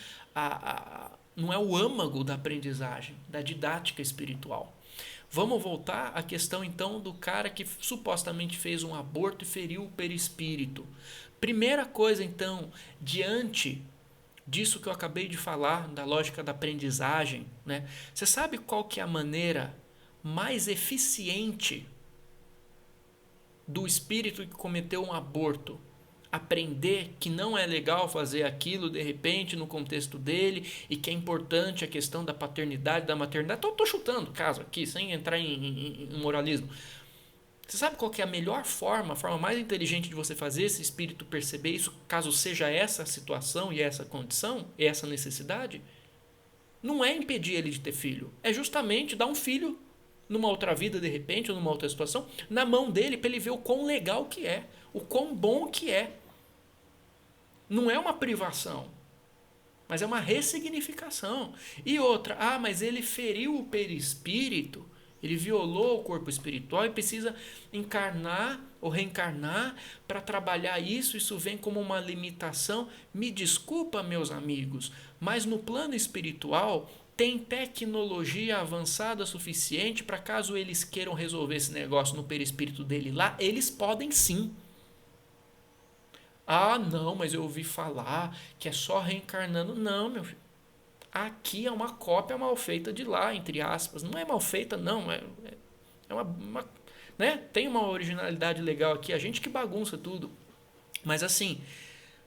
não é o âmago da aprendizagem, da didática espiritual. Vamos voltar à questão então do cara que supostamente fez um aborto e feriu o perispírito. Primeira coisa então, diante disso que eu acabei de falar, da lógica da aprendizagem, né? Você sabe qual que é a maneira mais eficiente do espírito que cometeu um aborto aprender que não é legal fazer aquilo de repente no contexto dele e que é importante a questão da paternidade, da maternidade? Tô chutando caso aqui, sem entrar em moralismo. Você sabe qual que é a melhor forma, a forma mais inteligente de você fazer esse espírito perceber isso, caso seja essa a situação e essa condição, e essa necessidade? Não é impedir ele de ter filho, é justamente dar um filho numa outra vida de repente, ou numa outra situação, na mão dele para ele ver o quão legal que é, o quão bom que é. Não é uma privação, mas é uma ressignificação. E outra, mas ele feriu o perispírito, ele violou o corpo espiritual e precisa encarnar ou reencarnar para trabalhar isso. Isso vem como uma limitação. Me desculpa, meus amigos, mas no plano espiritual tem tecnologia avançada suficiente para caso eles queiram resolver esse negócio no perispírito dele lá, eles podem sim. Não, mas eu ouvi falar que é só reencarnando. Não, meu filho. Aqui é uma cópia mal feita de lá, entre aspas. Não é mal feita, não. É uma né? Tem uma originalidade legal aqui. A gente que bagunça tudo. Mas assim,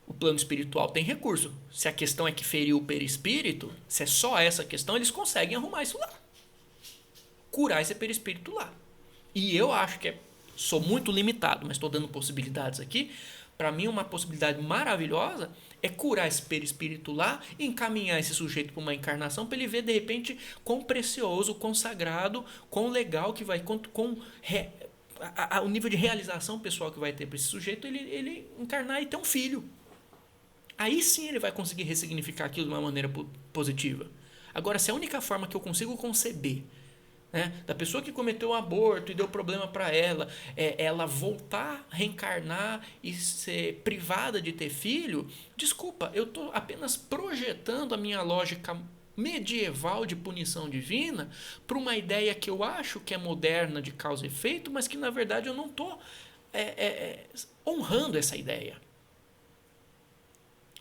o plano espiritual tem recurso. Se a questão é que feriu o perispírito, se é só essa questão, eles conseguem arrumar isso lá. Curar esse perispírito lá. E eu acho que sou muito limitado, mas estou dando possibilidades aqui. Para mim, uma possibilidade maravilhosa é curar esse perispírito lá e encaminhar esse sujeito para uma encarnação para ele ver, de repente, quão precioso, quão sagrado, quão legal que vai, o nível de realização pessoal que vai ter para esse sujeito, ele encarnar e ter um filho. Aí sim ele vai conseguir ressignificar aquilo de uma maneira positiva. Agora, se a única forma que eu consigo conceber, né, da pessoa que cometeu um aborto e deu problema para ela, ela voltar, reencarnar e ser privada de ter filho, desculpa, eu estou apenas projetando a minha lógica medieval de punição divina para uma ideia que eu acho que é moderna de causa e efeito, mas que na verdade eu não estou honrando essa ideia.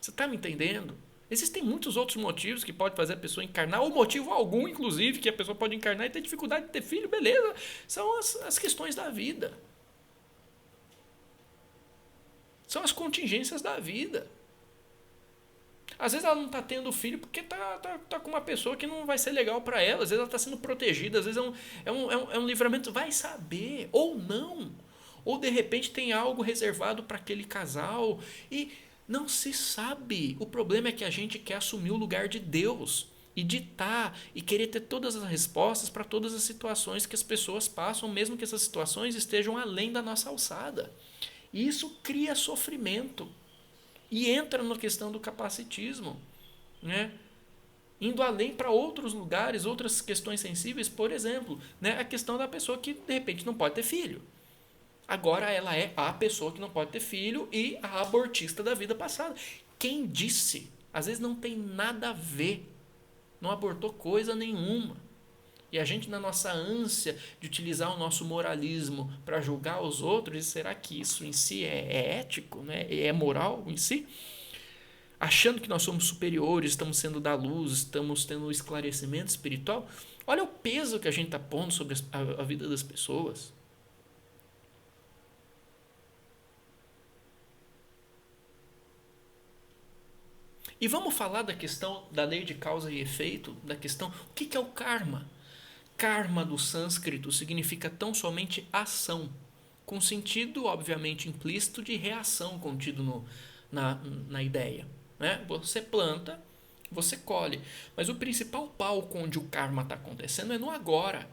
Você está me entendendo? Existem muitos outros motivos que pode fazer a pessoa encarnar, ou motivo algum, inclusive, que a pessoa pode encarnar e ter dificuldade de ter filho, beleza. São as questões da vida. São as contingências da vida. Às vezes ela não está tendo filho porque tá com uma pessoa que não vai ser legal para ela. Às vezes ela está sendo protegida, às vezes é um livramento. Vai saber, ou não. Ou de repente tem algo reservado para aquele casal e não se sabe. O problema é que a gente quer assumir o lugar de Deus e ditar e querer ter todas as respostas para todas as situações que as pessoas passam, mesmo que essas situações estejam além da nossa alçada. E isso cria sofrimento e entra na questão do capacitismo, né? Indo além para outros lugares, outras questões sensíveis, por exemplo, né? A questão da pessoa que de repente não pode ter filho. Agora ela é a pessoa que não pode ter filho e a abortista da vida passada. Quem disse? Às vezes não tem nada a ver. Não abortou coisa nenhuma. E a gente, na nossa ânsia de utilizar o nosso moralismo para julgar os outros, será que isso em si é ético, né? É moral em si? Achando que nós somos superiores, estamos sendo da luz, estamos tendo um esclarecimento espiritual. Olha o peso que a gente está pondo sobre a vida das pessoas. E vamos falar da questão da lei de causa e efeito, da questão, o que é o karma? Karma do sânscrito significa tão somente ação, com sentido obviamente implícito de reação contido na ideia. Né? Você planta, você colhe. Mas o principal palco onde o karma está acontecendo é no agora.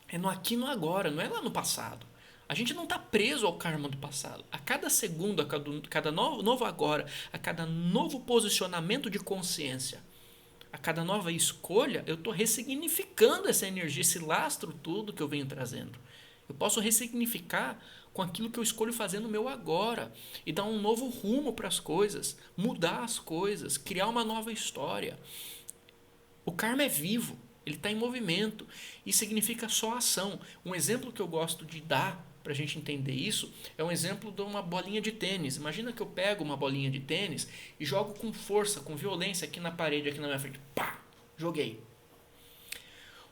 É no aqui e no agora, não é lá no passado. A gente não está preso ao karma do passado. A cada segundo, a cada novo agora, a cada novo posicionamento de consciência, a cada nova escolha, eu estou ressignificando essa energia, esse lastro tudo que eu venho trazendo. Eu posso ressignificar com aquilo que eu escolho fazer no meu agora e dar um novo rumo para as coisas, mudar as coisas, criar uma nova história. O karma é vivo, ele está em movimento e significa só ação. Um exemplo que eu gosto de dar para a gente entender isso é um exemplo de uma bolinha de tênis. Imagina que eu pego uma bolinha de tênis e jogo com força, com violência aqui na parede, aqui na minha frente. Pá! Joguei.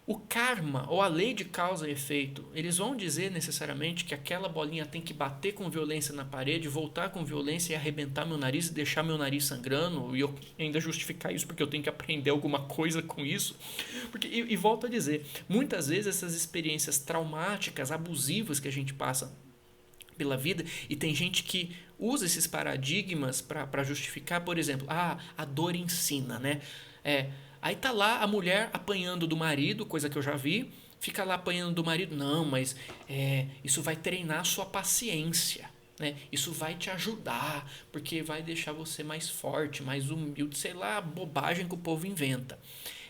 O karma, ou a lei de causa e efeito, eles vão dizer necessariamente que aquela bolinha tem que bater com violência na parede, voltar com violência e arrebentar meu nariz e deixar meu nariz sangrando, e eu ainda justificar isso porque eu tenho que aprender alguma coisa com isso. Porque, e volto a dizer, muitas vezes essas experiências traumáticas, abusivas que a gente passa pela vida, e tem gente que usa esses paradigmas para justificar, por exemplo, a dor ensina, né? Aí tá lá a mulher apanhando do marido, coisa que eu já vi, fica lá apanhando do marido, não, mas isso vai treinar a sua paciência, né? Isso vai te ajudar, porque vai deixar você mais forte, mais humilde, sei lá, bobagem que o povo inventa.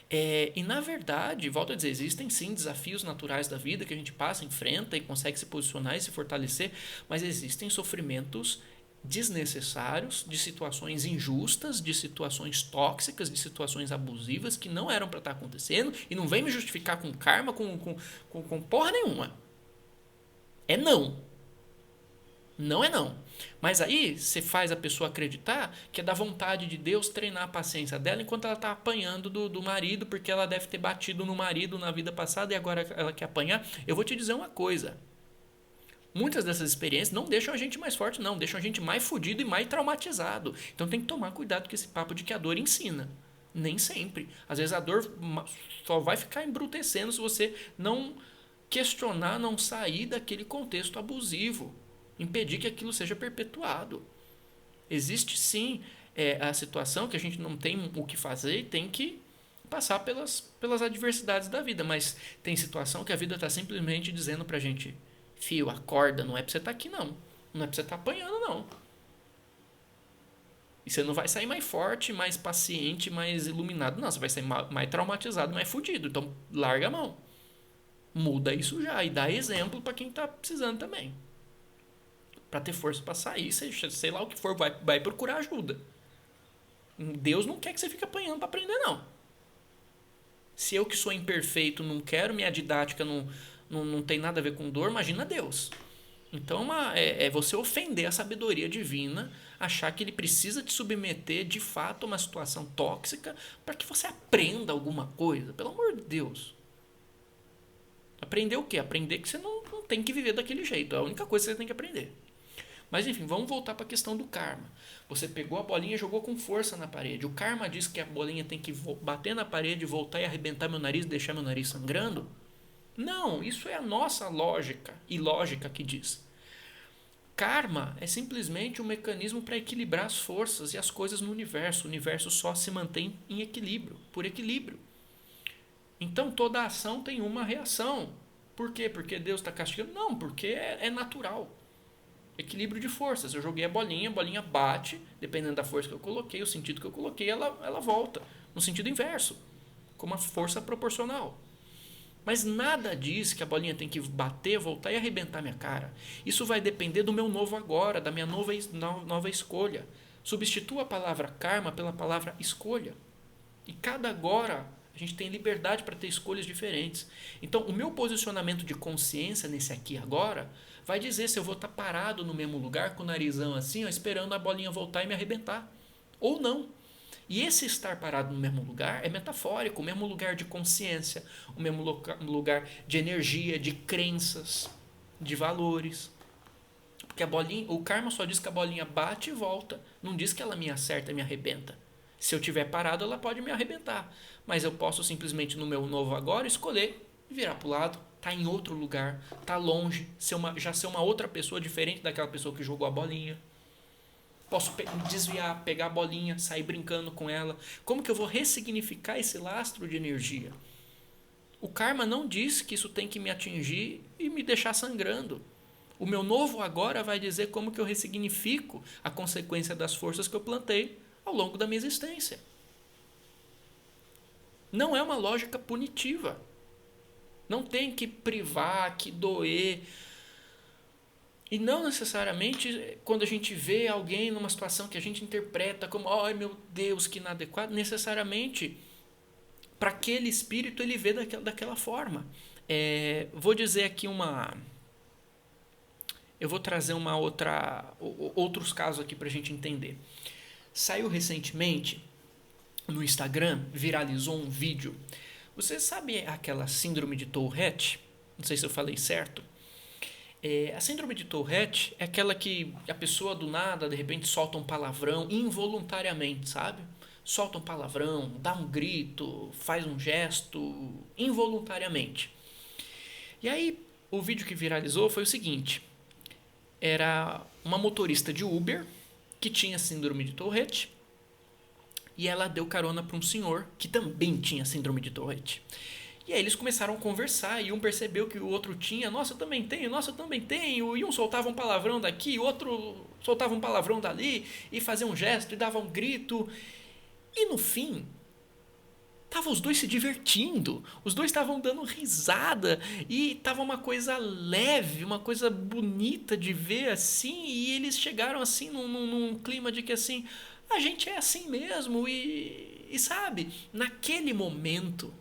E na verdade, volto a dizer, existem sim desafios naturais da vida que a gente passa, enfrenta e consegue se posicionar e se fortalecer, mas existem sofrimentos desnecessários, de situações injustas, de situações tóxicas, de situações abusivas que não eram para estar acontecendo, e não vem me justificar com karma, com porra nenhuma. É não. Não é não. Mas aí você faz a pessoa acreditar que é da vontade de Deus treinar a paciência dela enquanto ela está apanhando do marido, porque ela deve ter batido no marido na vida passada e agora ela quer apanhar. Eu vou te dizer uma coisa. Muitas dessas experiências não deixam a gente mais forte, não. Deixam a gente mais fudido e mais traumatizado. Então tem que tomar cuidado com esse papo de que a dor ensina. Nem sempre. Às vezes a dor só vai ficar embrutecendo se você não questionar, não sair daquele contexto abusivo. Impedir que aquilo seja perpetuado. Existe sim a situação que a gente não tem o que fazer e tem que passar pelas adversidades da vida. Mas tem situação que a vida está simplesmente dizendo pra gente: fio, acorda, não é pra você estar aqui não. Não é pra você estar apanhando não. E você não vai sair mais forte, mais paciente, mais iluminado. Não, você vai sair mais traumatizado, mais fudido. Então larga a mão. Muda isso já e dá exemplo pra quem tá precisando também. Pra ter força pra sair, sei lá o que for, vai procurar ajuda. Deus não quer que você fique apanhando pra aprender não. Se eu que sou imperfeito não quero, minha didática não tem nada a ver com dor, imagina Deus. Então é você ofender a sabedoria divina, achar que ele precisa te submeter de fato a uma situação tóxica para que você aprenda alguma coisa. Pelo amor de Deus. Aprender o quê? Aprender que você não tem que viver daquele jeito. É a única coisa que você tem que aprender. Mas enfim, vamos voltar para a questão do karma. Você pegou a bolinha e jogou com força na parede. O karma diz que a bolinha tem que bater na parede, voltar e arrebentar meu nariz, deixar meu nariz sangrando? Não, isso é a nossa lógica e lógica que diz. Karma é simplesmente um mecanismo para equilibrar as forças e as coisas no universo. O universo só se mantém em equilíbrio, por equilíbrio. Então toda ação tem uma reação. Por quê? Porque Deus está castigando? Não, porque é natural. Equilíbrio de forças. Eu joguei a bolinha bate, dependendo da força que eu coloquei, o sentido que eu coloquei, ela volta. No sentido inverso, com uma força proporcional. Mas nada diz que a bolinha tem que bater, voltar e arrebentar minha cara. Isso vai depender do meu novo agora, da minha nova escolha. Substitua a palavra karma pela palavra escolha. E cada agora a gente tem liberdade para ter escolhas diferentes. Então, o meu posicionamento de consciência nesse aqui e agora vai dizer se eu vou estar parado no mesmo lugar com o narizão assim, ó, esperando a bolinha voltar e me arrebentar. Ou não. E esse estar parado no mesmo lugar é metafórico, o mesmo lugar de consciência, o mesmo lugar de energia, de crenças, de valores. Porque a bolinha, o karma só diz que a bolinha bate e volta, não diz que ela me acerta e me arrebenta. Se eu tiver parado, ela pode me arrebentar, mas eu posso simplesmente no meu novo agora escolher virar para o lado, tá em outro lugar, tá longe, já ser uma outra pessoa diferente daquela pessoa que jogou a bolinha. Posso desviar, pegar a bolinha, sair brincando com ela. Como que eu vou ressignificar esse lastro de energia? O karma não diz que isso tem que me atingir e me deixar sangrando. O meu novo agora vai dizer como que eu ressignifico a consequência das forças que eu plantei ao longo da minha existência. Não é uma lógica punitiva. Não tem que privar, que doer. E não necessariamente quando a gente vê alguém numa situação que a gente interpreta como, ai meu Deus, que inadequado, necessariamente para aquele espírito ele vê daquela forma. Vou dizer aqui eu vou trazer outros casos aqui para a gente entender. Saiu recentemente no Instagram, viralizou um vídeo. Você sabe aquela síndrome de Tourette? Não sei se eu falei certo. A síndrome de Tourette é aquela que a pessoa do nada, de repente, solta um palavrão involuntariamente, sabe? Solta um palavrão, dá um grito, faz um gesto involuntariamente. E aí, o vídeo que viralizou foi o seguinte. Era uma motorista de Uber que tinha síndrome de Tourette e ela deu carona para um senhor que também tinha síndrome de Tourette. E aí eles começaram a conversar e um percebeu que o outro tinha, nossa, eu também tenho, e um soltava um palavrão daqui, o outro soltava um palavrão dali, e fazia um gesto, e dava um grito. E no fim, estavam os dois se divertindo, os dois estavam dando risada, e estava uma coisa leve, uma coisa bonita de ver assim, e eles chegaram assim num clima de que assim, a gente é assim mesmo, e sabe, naquele momento,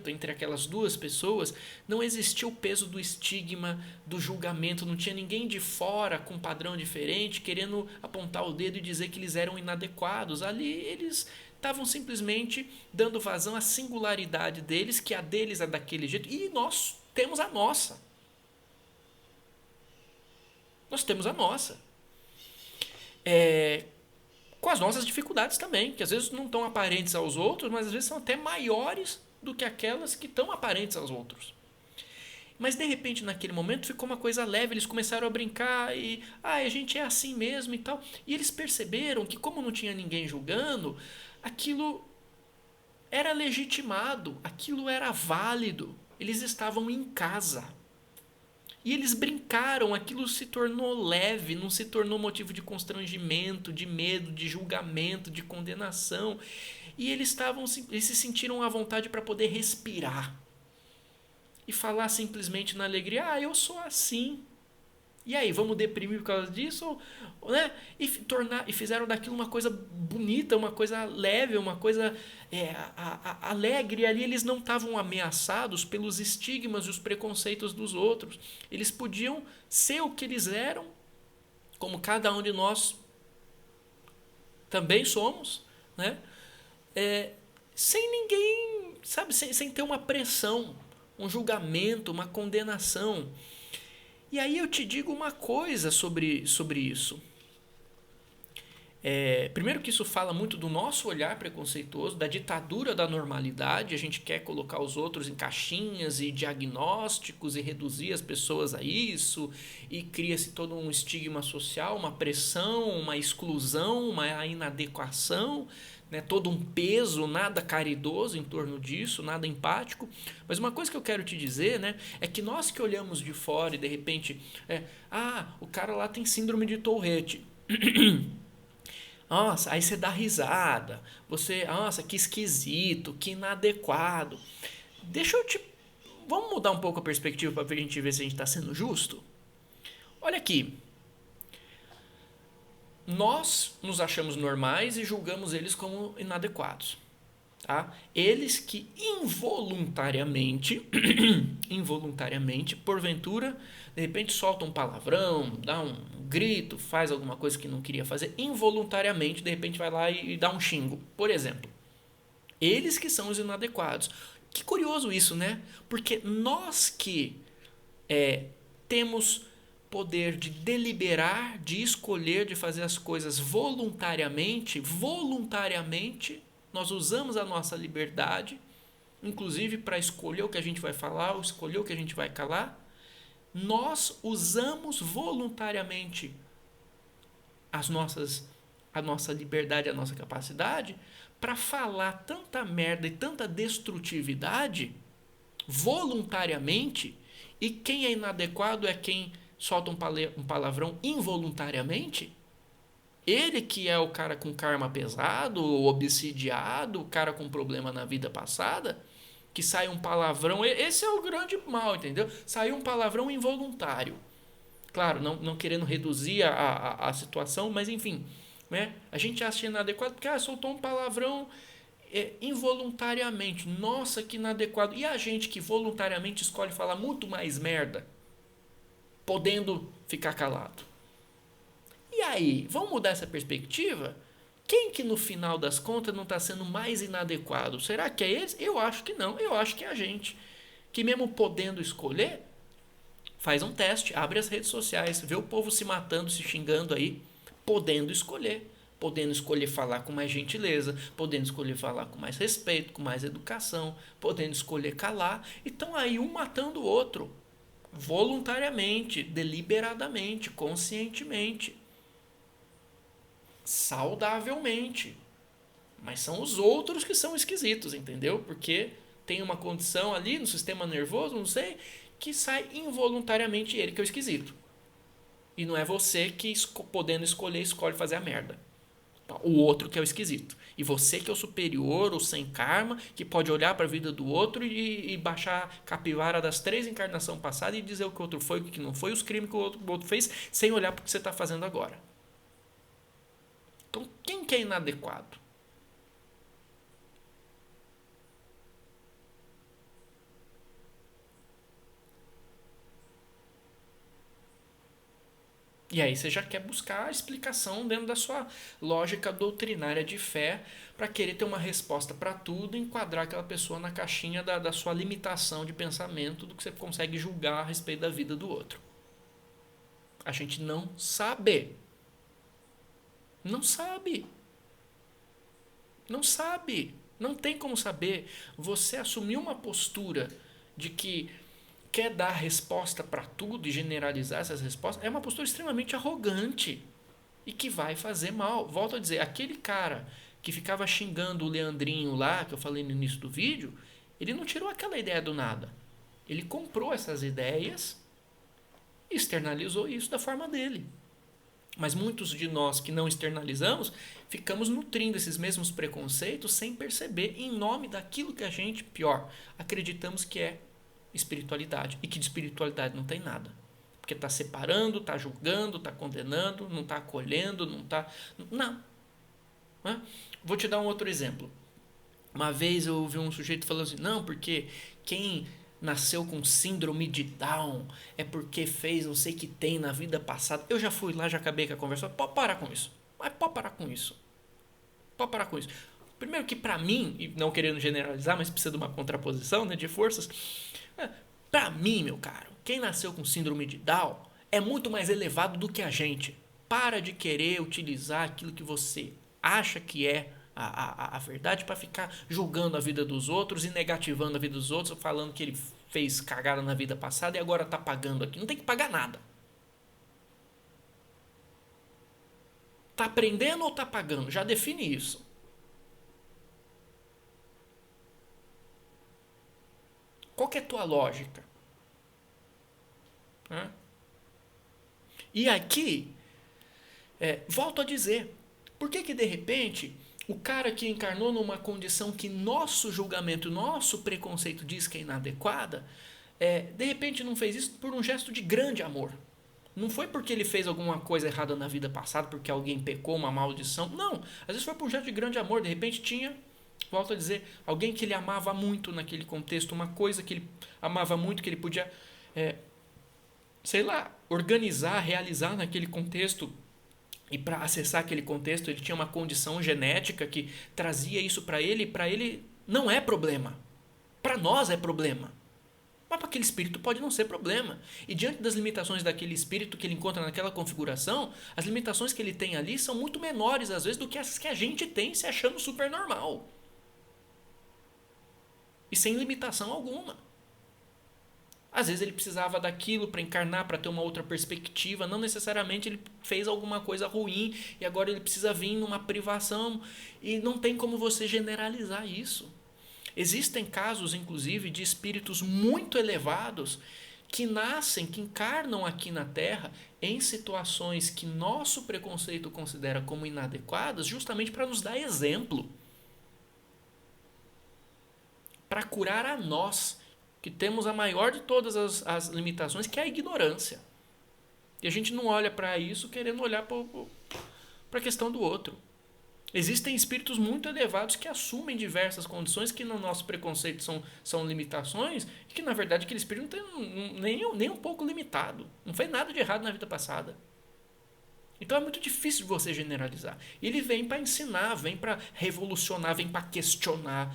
entre aquelas duas pessoas, não existia o peso do estigma, do julgamento, não tinha ninguém de fora com um padrão diferente querendo apontar o dedo e dizer que eles eram inadequados. Ali eles estavam simplesmente dando vazão à singularidade deles, que a deles é daquele jeito, e nós temos a nossa. Nós temos a nossa. Com as nossas dificuldades também, que às vezes não estão aparentes aos outros, mas às vezes são até maiores do que aquelas que estão aparentes aos outros. Mas de repente naquele momento ficou uma coisa leve, eles começaram a brincar e a gente é assim mesmo e tal. E eles perceberam que como não tinha ninguém julgando, aquilo era legitimado, aquilo era válido. Eles estavam em casa. E eles brincaram, aquilo se tornou leve, não se tornou motivo de constrangimento, de medo, de julgamento, de condenação. E eles se sentiram à vontade para poder respirar. E falar simplesmente na alegria, eu sou assim. E aí, vamos deprimir por causa disso? Né? E fizeram daquilo uma coisa bonita, uma coisa leve, uma coisa alegre. E ali eles não estavam ameaçados pelos estigmas e os preconceitos dos outros. Eles podiam ser o que eles eram, como cada um de nós também somos, né? Sem ninguém, sabe, sem ter uma pressão, um julgamento, uma condenação. E aí eu te digo uma coisa sobre isso. Primeiro que isso fala muito do nosso olhar preconceituoso, da ditadura da normalidade. A gente quer colocar os outros em caixinhas e diagnósticos e reduzir as pessoas a isso. E cria-se todo um estigma social, uma pressão, uma exclusão, uma inadequação, né? Todo um peso, nada caridoso em torno disso, nada empático. Mas uma coisa que eu quero te dizer, né, é que nós que olhamos de fora e de repente, o cara lá tem síndrome de Tourette. Nossa, aí você dá risada. Nossa, que esquisito, que inadequado. Vamos mudar um pouco a perspectiva para a gente ver se a gente está sendo justo? Olha aqui. nós nos achamos normais e julgamos eles como inadequados. Tá? Eles que involuntariamente, porventura, de repente soltam um palavrão, dá um grito, faz alguma coisa que não queria fazer, involuntariamente, de repente vai lá e dá um xingo, por exemplo. Eles que são os inadequados. Que curioso isso, né? Porque nós que temos poder de deliberar, de escolher, de fazer as coisas voluntariamente, nós usamos a nossa liberdade, inclusive para escolher o que a gente vai falar, ou escolher o que a gente vai calar. Nós usamos voluntariamente a nossa liberdade, a nossa capacidade para falar tanta merda e tanta destrutividade voluntariamente, e quem é inadequado é quem solta um palavrão involuntariamente. Ele que é o cara com karma pesado, o obsidiado, o cara com problema na vida passada, que sai um palavrão, esse é o grande mal, entendeu? Saiu um palavrão involuntário. Claro, não querendo reduzir a situação, mas enfim, né? A gente acha inadequado porque soltou um palavrão involuntariamente. Nossa, que inadequado. E a gente que voluntariamente escolhe falar muito mais merda, podendo ficar calado. E aí, vamos mudar essa perspectiva? Quem que no final das contas não está sendo mais inadequado? Será que é eles? Eu acho que não. Eu acho que é a gente. Que mesmo podendo escolher, faz um teste, abre as redes sociais, vê o povo se matando, se xingando aí, podendo escolher. Podendo escolher falar com mais gentileza, podendo escolher falar com mais respeito, com mais educação, podendo escolher calar. E estão aí um matando o outro. Voluntariamente, deliberadamente, conscientemente. Saudavelmente. Mas são os outros que são esquisitos, entendeu? Porque tem uma condição ali no sistema nervoso, não sei, que sai involuntariamente ele que é o esquisito. E não é você que, podendo escolher, escolhe fazer a merda. O outro que é o esquisito. E você que é o superior, o sem karma, que pode olhar para a vida do outro e baixar a capivara das 3 encarnações passadas e dizer o que o outro foi, o que não foi, os crimes que o outro fez, sem olhar para o que você está fazendo agora. Então, quem que é inadequado? E aí você já quer buscar a explicação dentro da sua lógica doutrinária de fé para querer ter uma resposta para tudo e enquadrar aquela pessoa na caixinha da sua limitação de pensamento, do que você consegue julgar a respeito da vida do outro. A gente não sabe. Não sabe. Não sabe. Não tem como saber. Você assumiu uma postura de que quer dar resposta para tudo e generalizar essas respostas, é uma postura extremamente arrogante e que vai fazer mal. Volto a dizer, aquele cara que ficava xingando o Leandrinho lá, que eu falei no início do vídeo, ele não tirou aquela ideia do nada. Ele comprou essas ideias e externalizou isso da forma dele. Mas muitos de nós que não externalizamos, ficamos nutrindo esses mesmos preconceitos sem perceber, em nome daquilo que a gente, pior, acreditamos que é espiritualidade, e que de espiritualidade não tem nada, porque está separando, está julgando, está condenando, não está acolhendo, não. Vou te dar um outro exemplo. Uma vez eu ouvi um sujeito falando assim, não, porque quem nasceu com síndrome de Down é porque fez não sei o que tem na vida passada. Eu já fui lá, já acabei com a conversa. Pode parar com isso. Pode parar com isso. Primeiro que para mim, e não querendo generalizar, mas precisa de uma contraposição, né, de forças. Para mim, meu caro, quem nasceu com síndrome de Down é muito mais elevado do que a gente. Para de querer utilizar aquilo que você acha que é a verdade para ficar julgando a vida dos outros e negativando a vida dos outros, falando que ele fez cagada na vida passada e agora está pagando aqui. Não tem que pagar nada. Está aprendendo ou está pagando? Já define isso. Qual que é a tua lógica? E aqui, volto a dizer, por que de repente o cara que encarnou numa condição que nosso julgamento, nosso preconceito diz que é inadequada, de repente não fez isso por um gesto de grande amor? Não foi porque ele fez alguma coisa errada na vida passada, porque alguém pecou, uma maldição. Não. Às vezes foi por um gesto de grande amor. De repente tinha, volto a dizer, alguém que ele amava muito naquele contexto, uma coisa que ele amava muito, que ele podia, sei lá, organizar, realizar naquele contexto. E para acessar aquele contexto, ele tinha uma condição genética que trazia isso para ele, e para ele não é problema. Para nós é problema. Mas para aquele espírito pode não ser problema. E diante das limitações daquele espírito que ele encontra naquela configuração, as limitações que ele tem ali são muito menores, às vezes, do que essas que a gente tem se achando super normal. E sem limitação alguma. Às vezes ele precisava daquilo para encarnar, para ter uma outra perspectiva. Não necessariamente ele fez alguma coisa ruim e agora ele precisa vir numa privação. E não tem como você generalizar isso. Existem casos, inclusive, de espíritos muito elevados que nascem, que encarnam aqui na Terra em situações que nosso preconceito considera como inadequadas, justamente para nos dar exemplo. Para curar a nós, que temos a maior de todas as limitações, que é a ignorância. E a gente não olha para isso querendo olhar para a questão do outro. Existem espíritos muito elevados que assumem diversas condições que no nosso preconceito são limitações e que na verdade aquele espírito não tem nem um pouco limitado. Não fez nada de errado na vida passada. Então é muito difícil de você generalizar. Ele vem para ensinar, vem para revolucionar, vem para questionar.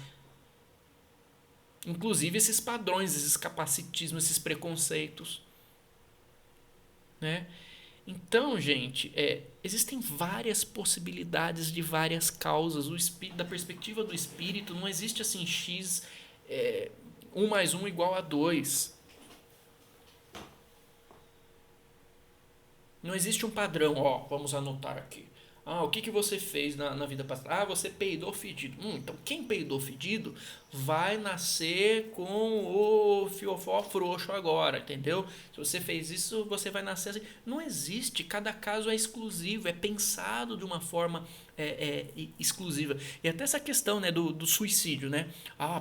Inclusive esses padrões, esses capacitismos, esses preconceitos. Né? Então, gente, existem várias possibilidades de várias causas. Da perspectiva do espírito, não existe assim X, 1 mais 1 igual a 2. Não existe um padrão. Vamos anotar aqui. O que você fez na vida passada? Você peidou fedido. Então, quem peidou fedido vai nascer com o fiofó frouxo agora, entendeu? Se você fez isso, você vai nascer assim. Não existe. Cada caso é exclusivo, é pensado de uma forma exclusiva. E até essa questão, né, do suicídio, né?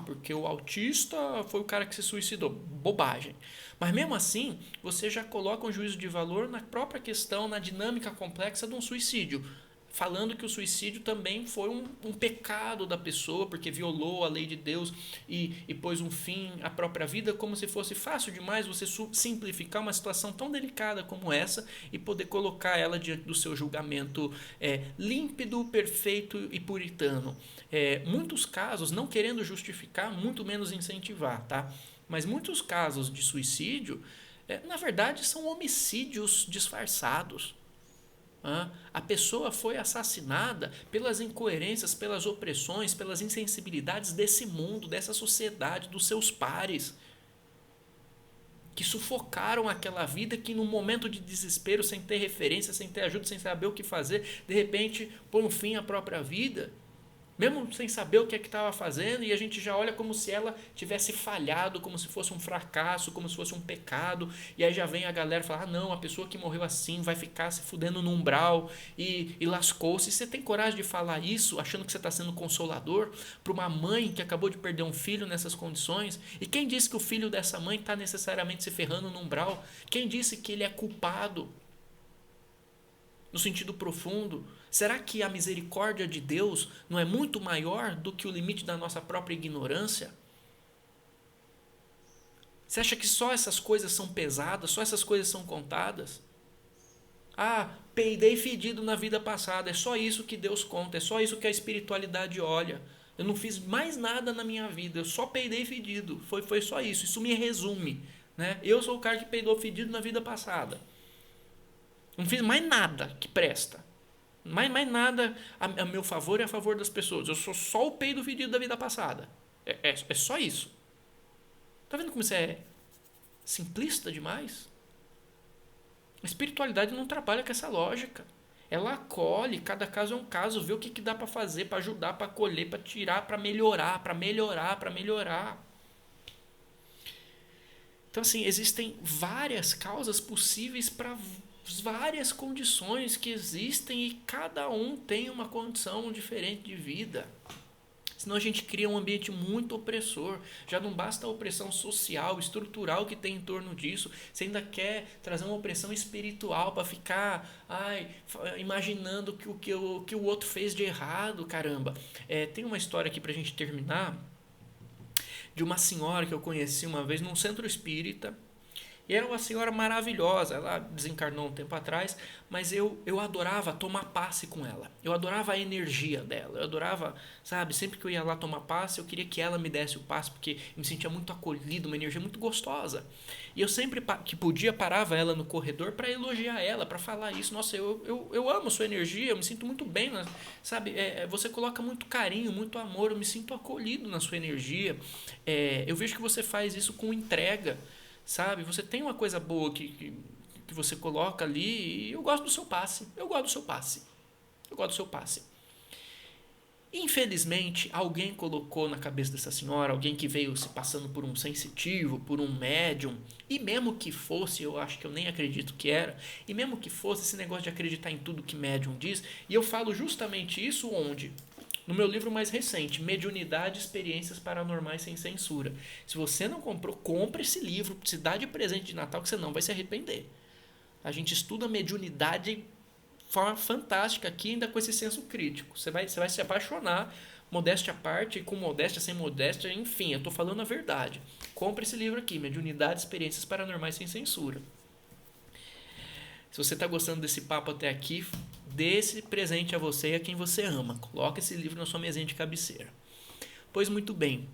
Porque o autista foi o cara que se suicidou. Bobagem. Mas mesmo assim, você já coloca um juízo de valor na própria questão, na dinâmica complexa de um suicídio. Falando que o suicídio também foi um pecado da pessoa, porque violou a lei de Deus e pôs um fim à própria vida, como se fosse fácil demais você simplificar uma situação tão delicada como essa e poder colocar ela diante do seu julgamento límpido, perfeito e puritano. Muitos casos, não querendo justificar, muito menos incentivar, tá? Mas muitos casos de suicídio, na verdade, são homicídios disfarçados. A pessoa foi assassinada pelas incoerências, pelas opressões, pelas insensibilidades desse mundo, dessa sociedade, dos seus pares, que sufocaram aquela vida, que num momento de desespero, sem ter referência, sem ter ajuda, sem saber o que fazer, de repente põe um fim à própria vida, mesmo sem saber o que estava fazendo, e a gente já olha como se ela tivesse falhado, como se fosse um fracasso, como se fosse um pecado, e aí já vem a galera falar, não, a pessoa que morreu assim vai ficar se fudendo no umbral e lascou-se. Você tem coragem de falar isso, achando que você está sendo consolador para uma mãe que acabou de perder um filho nessas condições? E quem disse que o filho dessa mãe está necessariamente se ferrando no umbral? Quem disse que ele é culpado? No sentido profundo, será que a misericórdia de Deus não é muito maior do que o limite da nossa própria ignorância? Você acha que só essas coisas são pesadas, só essas coisas são contadas? Peidei fedido na vida passada, é só isso que Deus conta, é só isso que a espiritualidade olha. Eu não fiz mais nada na minha vida, eu só peidei fedido, foi só isso me resume. Né? Eu sou o cara que peidou fedido na vida passada. Não fiz mais nada que presta. Mais nada a meu favor e a favor das pessoas. Eu sou só o peido fedido da vida passada. É só isso. Tá vendo como isso é simplista demais? A espiritualidade não trabalha com essa lógica. Ela acolhe, cada caso é um caso, vê o que dá para fazer, para ajudar, para acolher, para tirar, para melhorar. Então, assim, existem várias causas possíveis para várias condições que existem e cada um tem uma condição diferente de vida. Senão a gente cria um ambiente muito opressor. Já não basta a opressão social, estrutural que tem em torno disso. Você ainda quer trazer uma opressão espiritual para ficar imaginando que o outro fez de errado, caramba. Tem uma história aqui pra gente terminar de uma senhora que eu conheci uma vez num centro espírita. E era uma senhora maravilhosa, ela desencarnou um tempo atrás, mas eu adorava tomar passe com ela. Eu adorava a energia dela, eu adorava, sabe, sempre que eu ia lá tomar passe, eu queria que ela me desse o passe, porque eu me sentia muito acolhido, uma energia muito gostosa. E eu sempre que podia parava ela no corredor para elogiar ela, para falar isso. Nossa, eu amo sua energia, eu me sinto muito bem, sabe, você coloca muito carinho, muito amor, eu me sinto acolhido na sua energia. Eu vejo que você faz isso com entrega, sabe? Você tem uma coisa boa que você coloca ali e eu gosto do seu passe. Eu gosto do seu passe. Eu gosto do seu passe. Infelizmente, alguém colocou na cabeça dessa senhora, alguém que veio se passando por um sensitivo, por um médium, e mesmo que fosse, eu acho que eu nem acredito que era, e mesmo que fosse esse negócio de acreditar em tudo que médium diz, e eu falo justamente isso onde? No meu livro mais recente, Mediunidade e Experiências Paranormais Sem Censura. Se você não comprou, compre esse livro, se dá de presente de Natal que você não vai se arrepender. A gente estuda mediunidade de forma fantástica aqui, ainda com esse senso crítico. Você vai se apaixonar, modéstia à parte, com modéstia, sem modéstia, enfim, eu estou falando a verdade. Compre esse livro aqui, Mediunidade e Experiências Paranormais Sem Censura. Se você está gostando desse papo até aqui, dê esse presente a você e a quem você ama. Coloque esse livro na sua mesinha de cabeceira. Pois muito bem,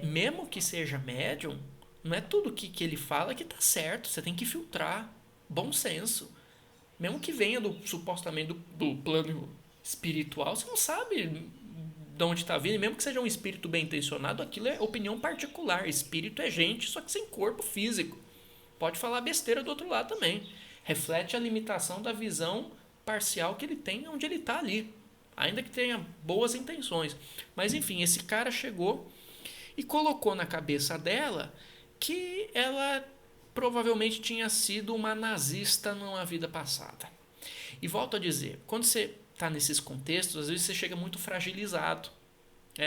mesmo que seja médium, não é tudo que ele fala que está certo. Você tem que filtrar. Bom senso. Mesmo que venha supostamente do plano espiritual, você não sabe de onde está vindo. E mesmo que seja um espírito bem intencionado, aquilo é opinião particular. Espírito é gente, só que sem corpo físico. Pode falar besteira do outro lado também. Reflete a limitação da visão parcial que ele tem onde ele está ali, ainda que tenha boas intenções. Mas enfim, esse cara chegou e colocou na cabeça dela que ela provavelmente tinha sido uma nazista numa vida passada. E volto a dizer, quando você está nesses contextos, às vezes você chega muito fragilizado,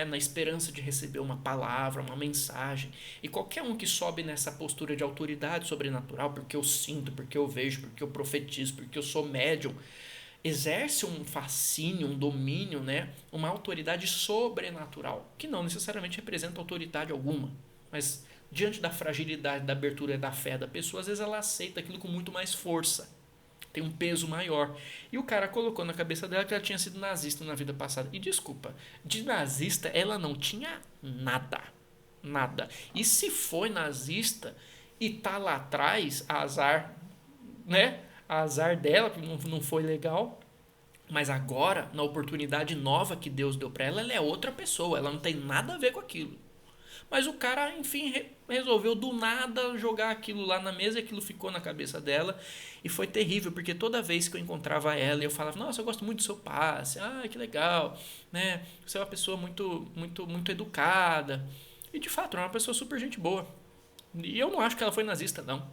na esperança de receber uma palavra, uma mensagem. E qualquer um que sobe nessa postura de autoridade sobrenatural, porque eu sinto, porque eu vejo, porque eu profetizo, porque eu sou médium, exerce um fascínio, um domínio, uma autoridade sobrenatural, que não necessariamente representa autoridade alguma, mas diante da fragilidade, da abertura e da fé da pessoa, às vezes ela aceita aquilo com muito mais força, tem um peso maior. E o cara colocou na cabeça dela que ela tinha sido nazista na vida passada. E desculpa, de nazista ela não tinha nada. Nada. E se foi nazista e tá lá atrás, azar, azar dela, que não foi legal. Mas agora, na oportunidade nova que Deus deu para ela, ela é outra pessoa. Ela não tem nada a ver com aquilo. Mas o cara, enfim, resolveu do nada jogar aquilo lá na mesa e aquilo ficou na cabeça dela. E foi terrível, porque toda vez que eu encontrava ela, eu falava, nossa, eu gosto muito do seu passe, que legal, Você é uma pessoa muito, muito, muito educada. E de fato, era uma pessoa super gente boa. E eu não acho que ela foi nazista, não.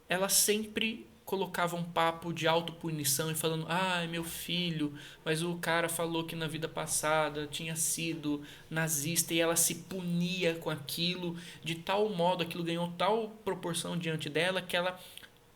Ela sempre colocava um papo de autopunição e falando, meu filho, mas o cara falou que na vida passada tinha sido nazista, e ela se punia com aquilo, de tal modo, aquilo ganhou tal proporção diante dela, que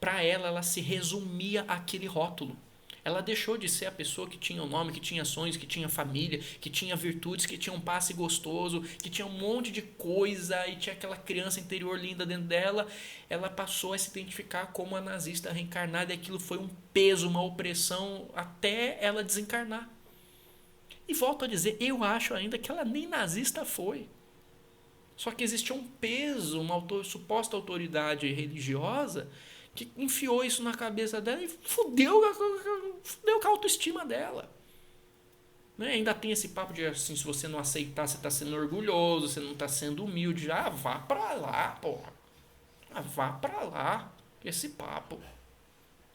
para ela se resumia àquele rótulo. Ela deixou de ser a pessoa que tinha o nome, que tinha sonhos, que tinha família, que tinha virtudes, que tinha um passe gostoso, que tinha um monte de coisa e tinha aquela criança interior linda dentro dela. Ela passou a se identificar como a nazista reencarnada e aquilo foi um peso, uma opressão até ela desencarnar. E volto a dizer, eu acho ainda que ela nem nazista foi. Só que existia um peso, uma suposta autoridade religiosa que enfiou isso na cabeça dela e fudeu com a autoestima dela. Ainda tem esse papo de assim, se você não aceitar, você está sendo orgulhoso, você não está sendo humilde. Vá pra lá, porra. Vá pra lá. Esse papo.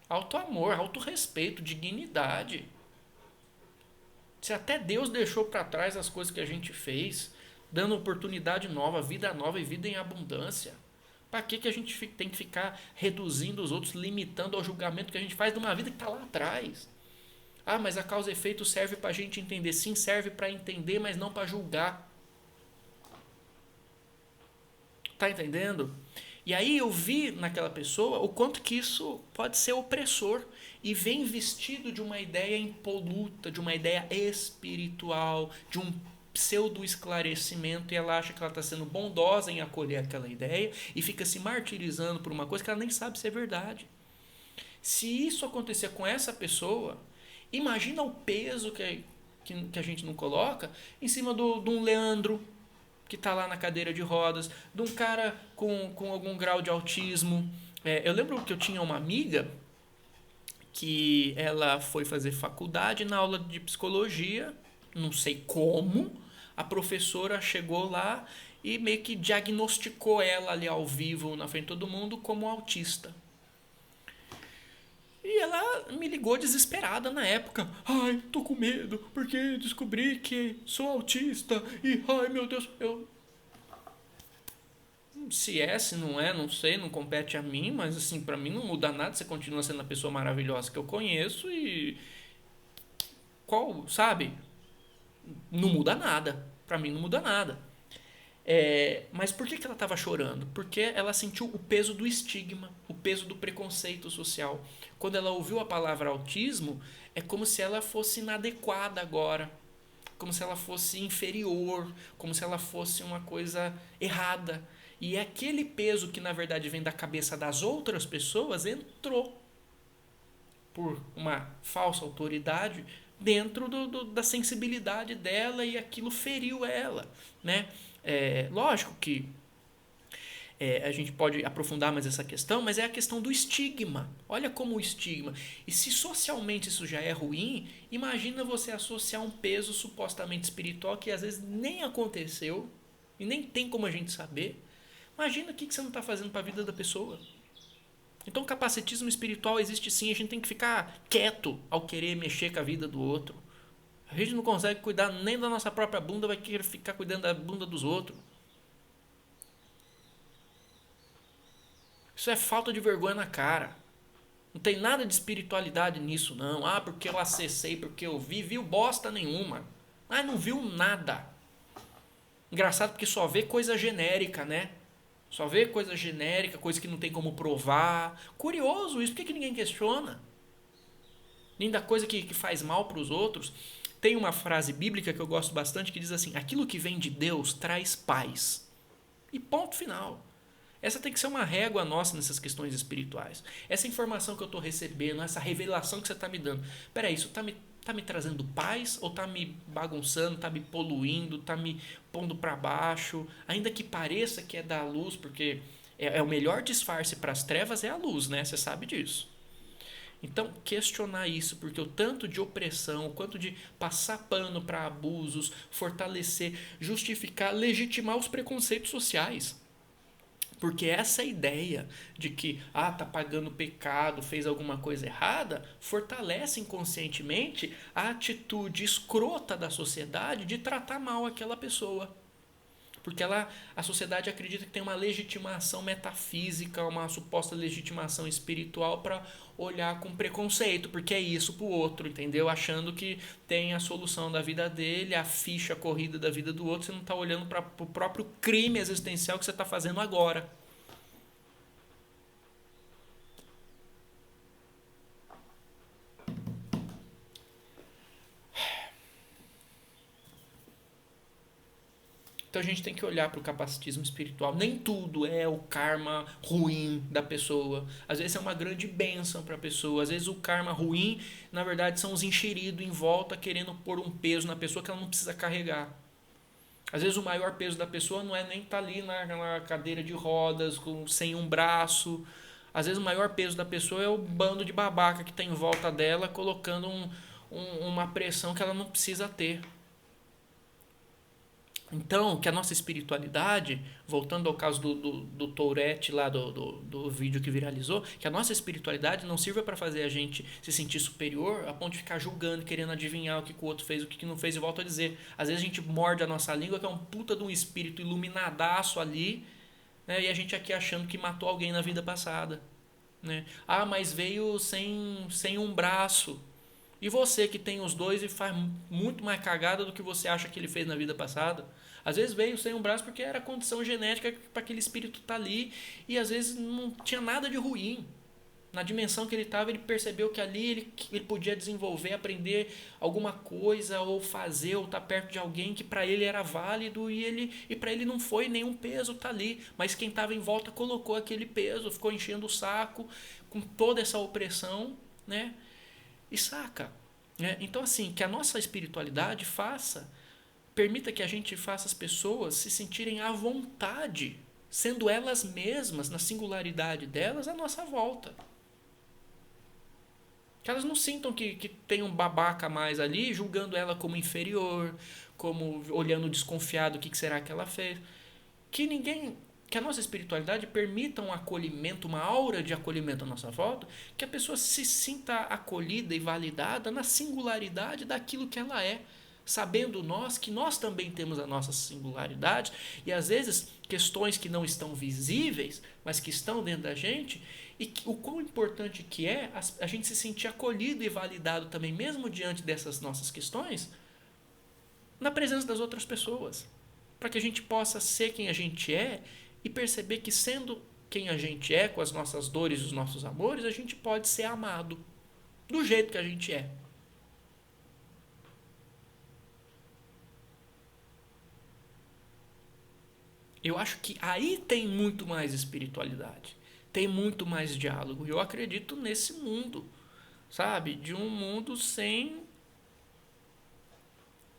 Auto-amor, auto-respeito, dignidade. Se até Deus deixou para trás as coisas que a gente fez, dando oportunidade nova, vida nova e vida em abundância. Para que a gente tem que ficar reduzindo os outros, limitando ao julgamento que a gente faz de uma vida que está lá atrás? Ah, mas a causa e efeito serve para a gente entender. Sim, serve para entender, mas não para julgar. Tá entendendo? E aí eu vi naquela pessoa o quanto que isso pode ser opressor e vem vestido de uma ideia impoluta, de uma ideia espiritual, de um pseudo esclarecimento, e ela acha que ela está sendo bondosa em acolher aquela ideia e fica se martirizando por uma coisa que ela nem sabe se é verdade. Se isso acontecer com essa pessoa, imagina o peso que a gente não coloca em cima de um Leandro que está lá na cadeira de rodas, de um cara com algum grau de autismo. Eu lembro que eu tinha uma amiga que ela foi fazer faculdade na aula de psicologia, não sei como, a professora chegou lá e meio que diagnosticou ela ali ao vivo, na frente de todo mundo, como autista. E ela me ligou desesperada na época. Ai, tô com medo, porque descobri que sou autista. E, ai meu Deus, se é, se não é, não sei, não compete a mim, mas assim, pra mim não muda nada, você continua sendo a pessoa maravilhosa que eu conheço e qual, sabe? Não muda nada. Pra mim não muda nada. Mas por que ela estava chorando? Porque ela sentiu o peso do estigma, o peso do preconceito social. Quando ela ouviu a palavra autismo, é como se ela fosse inadequada agora, como se ela fosse inferior, como se ela fosse uma coisa errada. E aquele peso que na verdade vem da cabeça das outras pessoas entrou por uma falsa autoridade dentro da sensibilidade dela e aquilo feriu ela, né? Lógico que a gente pode aprofundar mais essa questão, mas é a questão do estigma. Olha como o estigma. E se socialmente isso já é ruim, imagina você associar um peso supostamente espiritual que às vezes nem aconteceu e nem tem como a gente saber. Imagina o que você não está fazendo para a vida da pessoa. Então, capacitismo espiritual existe sim, a gente tem que ficar quieto ao querer mexer com a vida do outro. A gente não consegue cuidar nem da nossa própria bunda, vai querer ficar cuidando da bunda dos outros. Isso é falta de vergonha na cara. Não tem nada de espiritualidade nisso, não. Ah, porque eu acessei, porque eu viu bosta nenhuma. Ah, não viu nada. Engraçado porque só vê coisa genérica, né? Só vê coisa genérica, coisa que não tem como provar. Curioso isso, por que ninguém questiona? Nem da coisa que faz mal para os outros. Tem uma frase bíblica que eu gosto bastante que diz assim: aquilo que vem de Deus traz paz. E ponto final. Essa tem que ser uma régua nossa nessas questões espirituais. Essa informação que eu estou recebendo, essa revelação que você está me dando. Peraí, isso está me trazendo paz ou está me bagunçando, está me poluindo, está me pondo para baixo? Ainda que pareça que é da luz, porque o melhor disfarce para as trevas é a luz, né? Você sabe disso. Então, questionar isso, porque o tanto de opressão, o quanto de passar pano para abusos, fortalecer, justificar, legitimar os preconceitos sociais. Porque essa ideia de que tá pagando pecado, fez alguma coisa errada, fortalece inconscientemente a atitude escrota da sociedade de tratar mal aquela pessoa. Porque a sociedade acredita que tem uma legitimação metafísica, uma suposta legitimação espiritual para olhar com preconceito, porque é isso pro outro, entendeu? Achando que tem a solução da vida dele, a ficha corrida da vida do outro, você não está olhando para o próprio crime existencial que você está fazendo agora. Então a gente tem que olhar para o capacitismo espiritual. Nem tudo é o karma ruim da pessoa. Às vezes é uma grande bênção para a pessoa. Às vezes o karma ruim, na verdade, são os enxeridos em volta querendo pôr um peso na pessoa que ela não precisa carregar. Às vezes o maior peso da pessoa não é nem estar ali na cadeira de rodas, sem um braço. Às vezes o maior peso da pessoa é o bando de babaca que está em volta dela, colocando uma pressão que ela não precisa ter. Então, que a nossa espiritualidade, voltando ao caso do Tourette lá do vídeo que viralizou, que a nossa espiritualidade não sirva para fazer a gente se sentir superior a ponto de ficar julgando, querendo adivinhar o que o outro fez, o que não fez, e volto a dizer. Às vezes a gente morde a nossa língua, que é um puta de um espírito iluminadaço ali, né, e a gente aqui achando que matou alguém na vida passada. Né? Ah, mas veio sem um braço. E você que tem os dois e faz muito mais cagada do que você acha que ele fez na vida passada. Às vezes veio sem um braço porque era condição genética para aquele espírito estar ali. E às vezes não tinha nada de ruim. Na dimensão que ele estava, ele percebeu que ali ele podia desenvolver, aprender alguma coisa, ou fazer, ou estar perto de alguém que para ele era válido, e para ele não foi nenhum peso estar ali. Mas quem estava em volta colocou aquele peso, ficou enchendo o saco com toda essa opressão, né? E saca, né? Então assim, que a nossa espiritualidade permita que a gente faça as pessoas se sentirem à vontade, sendo elas mesmas, na singularidade delas, à nossa volta. Que elas não sintam que tem um babaca a mais ali, julgando ela como inferior, como olhando desconfiado o que será que ela fez. Que a nossa espiritualidade permita um acolhimento, uma aura de acolhimento à nossa volta, que a pessoa se sinta acolhida e validada na singularidade daquilo que ela é, sabendo nós que nós também temos a nossa singularidade e às vezes questões que não estão visíveis, mas que estão dentro da gente, e o quão importante que é a gente se sentir acolhido e validado também, mesmo diante dessas nossas questões, na presença das outras pessoas, para que a gente possa ser quem a gente é e perceber que, sendo quem a gente é, com as nossas dores e os nossos amores, a gente pode ser amado do jeito que a gente é. Eu acho que aí tem muito mais espiritualidade, tem muito mais diálogo. Eu acredito nesse mundo, sabe? De um mundo sem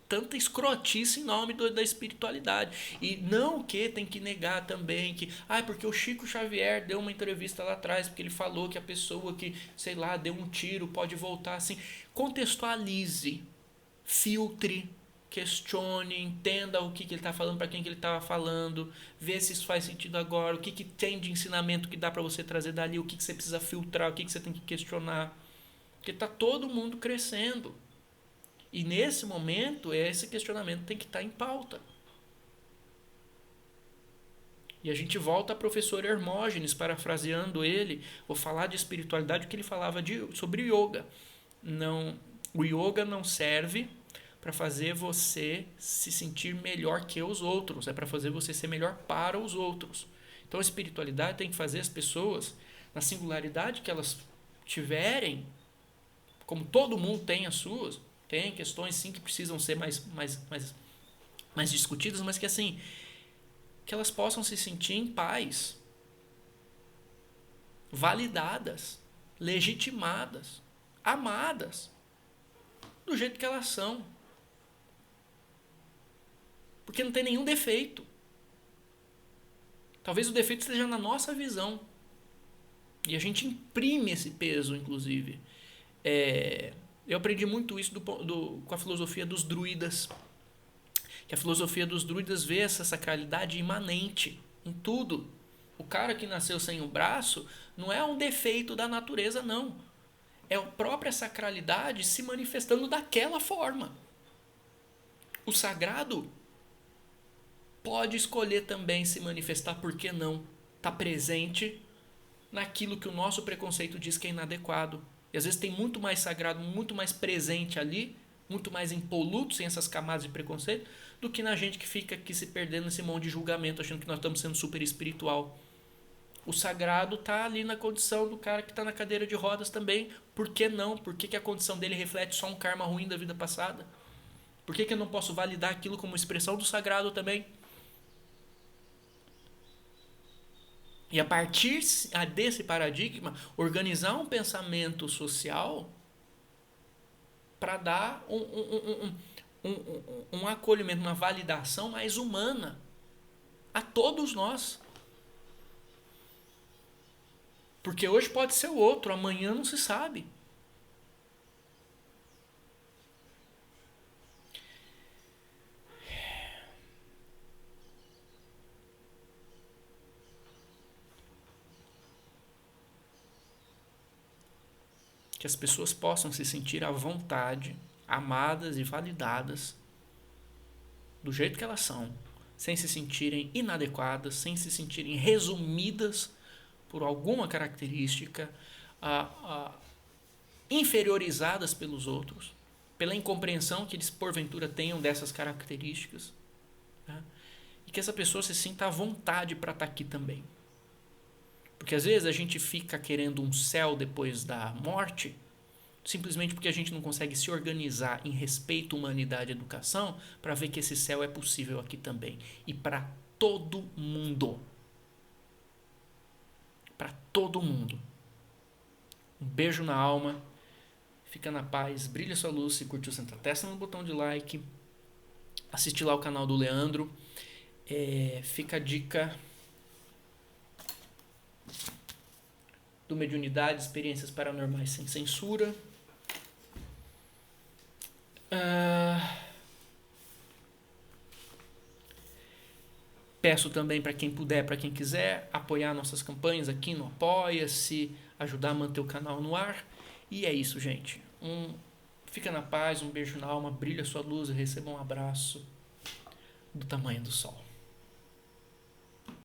tanta escrotice em nome da espiritualidade. E não que tem que negar também que, porque o Chico Xavier deu uma entrevista lá atrás, porque ele falou que a pessoa que, sei lá, deu um tiro pode voltar assim. Contextualize, filtre, questione, entenda o que ele está falando, para quem que ele estava falando, vê se isso faz sentido agora, o que tem de ensinamento que dá para você trazer dali, o que você precisa filtrar, o que você tem que questionar. Porque está todo mundo crescendo. E nesse momento, esse questionamento tem que estar em pauta. E a gente volta a professor Hermógenes, parafraseando ele, vou falar de espiritualidade, o que ele falava sobre yoga. O yoga não serve para fazer você se sentir melhor que os outros, é para fazer você ser melhor para os outros. Então a espiritualidade tem que fazer as pessoas, na singularidade que elas tiverem, como todo mundo tem as suas, tem questões sim que precisam ser mais discutidas, mas que assim, que elas possam se sentir em paz, validadas, legitimadas, amadas, do jeito que elas são. Porque não tem nenhum defeito. Talvez o defeito esteja na nossa visão. E a gente imprime esse peso, inclusive. Eu aprendi muito isso com a filosofia dos druidas. Que a filosofia dos druidas vê essa sacralidade imanente em tudo. O cara que nasceu sem um braço não é um defeito da natureza, não. É a própria sacralidade se manifestando daquela forma. O sagrado pode escolher também se manifestar, por que não? Está presente naquilo que o nosso preconceito diz que é inadequado. E às vezes tem muito mais sagrado, muito mais presente ali, muito mais impoluto, sem essas camadas de preconceito, do que na gente que fica aqui se perdendo nesse monte de julgamento, achando que nós estamos sendo super espiritual. O sagrado está ali na condição do cara que está na cadeira de rodas também. Por que não? Por que a condição dele reflete só um karma ruim da vida passada? Por que eu não posso validar aquilo como expressão do sagrado também? E a partir desse paradigma, organizar um pensamento social para dar um acolhimento, uma validação mais humana a todos nós. Porque hoje pode ser o outro, amanhã não se sabe. Que as pessoas possam se sentir à vontade, amadas e validadas do jeito que elas são, sem se sentirem inadequadas, sem se sentirem resumidas por alguma característica, inferiorizadas pelos outros, pela incompreensão que eles porventura tenham dessas características, né? E que essa pessoa se sinta à vontade para estar aqui também. Porque às vezes a gente fica querendo um céu depois da morte, simplesmente porque a gente não consegue se organizar em respeito, humanidade e educação para ver que esse céu é possível aqui também. E para todo mundo. Para todo mundo. Um beijo na alma. Fica na paz. Brilha sua luz. Se curtiu, senta a testa no botão de like. Assiste lá o canal do Leandro. Fica a dica do Mediunidade, Experiências Paranormais Sem Censura. Peço também para quem puder, para quem quiser, apoiar nossas campanhas aqui no Apoia-se, ajudar a manter o canal no ar. E é isso, gente. Fica na paz, um beijo na alma, brilha sua luz e receba um abraço do tamanho do sol.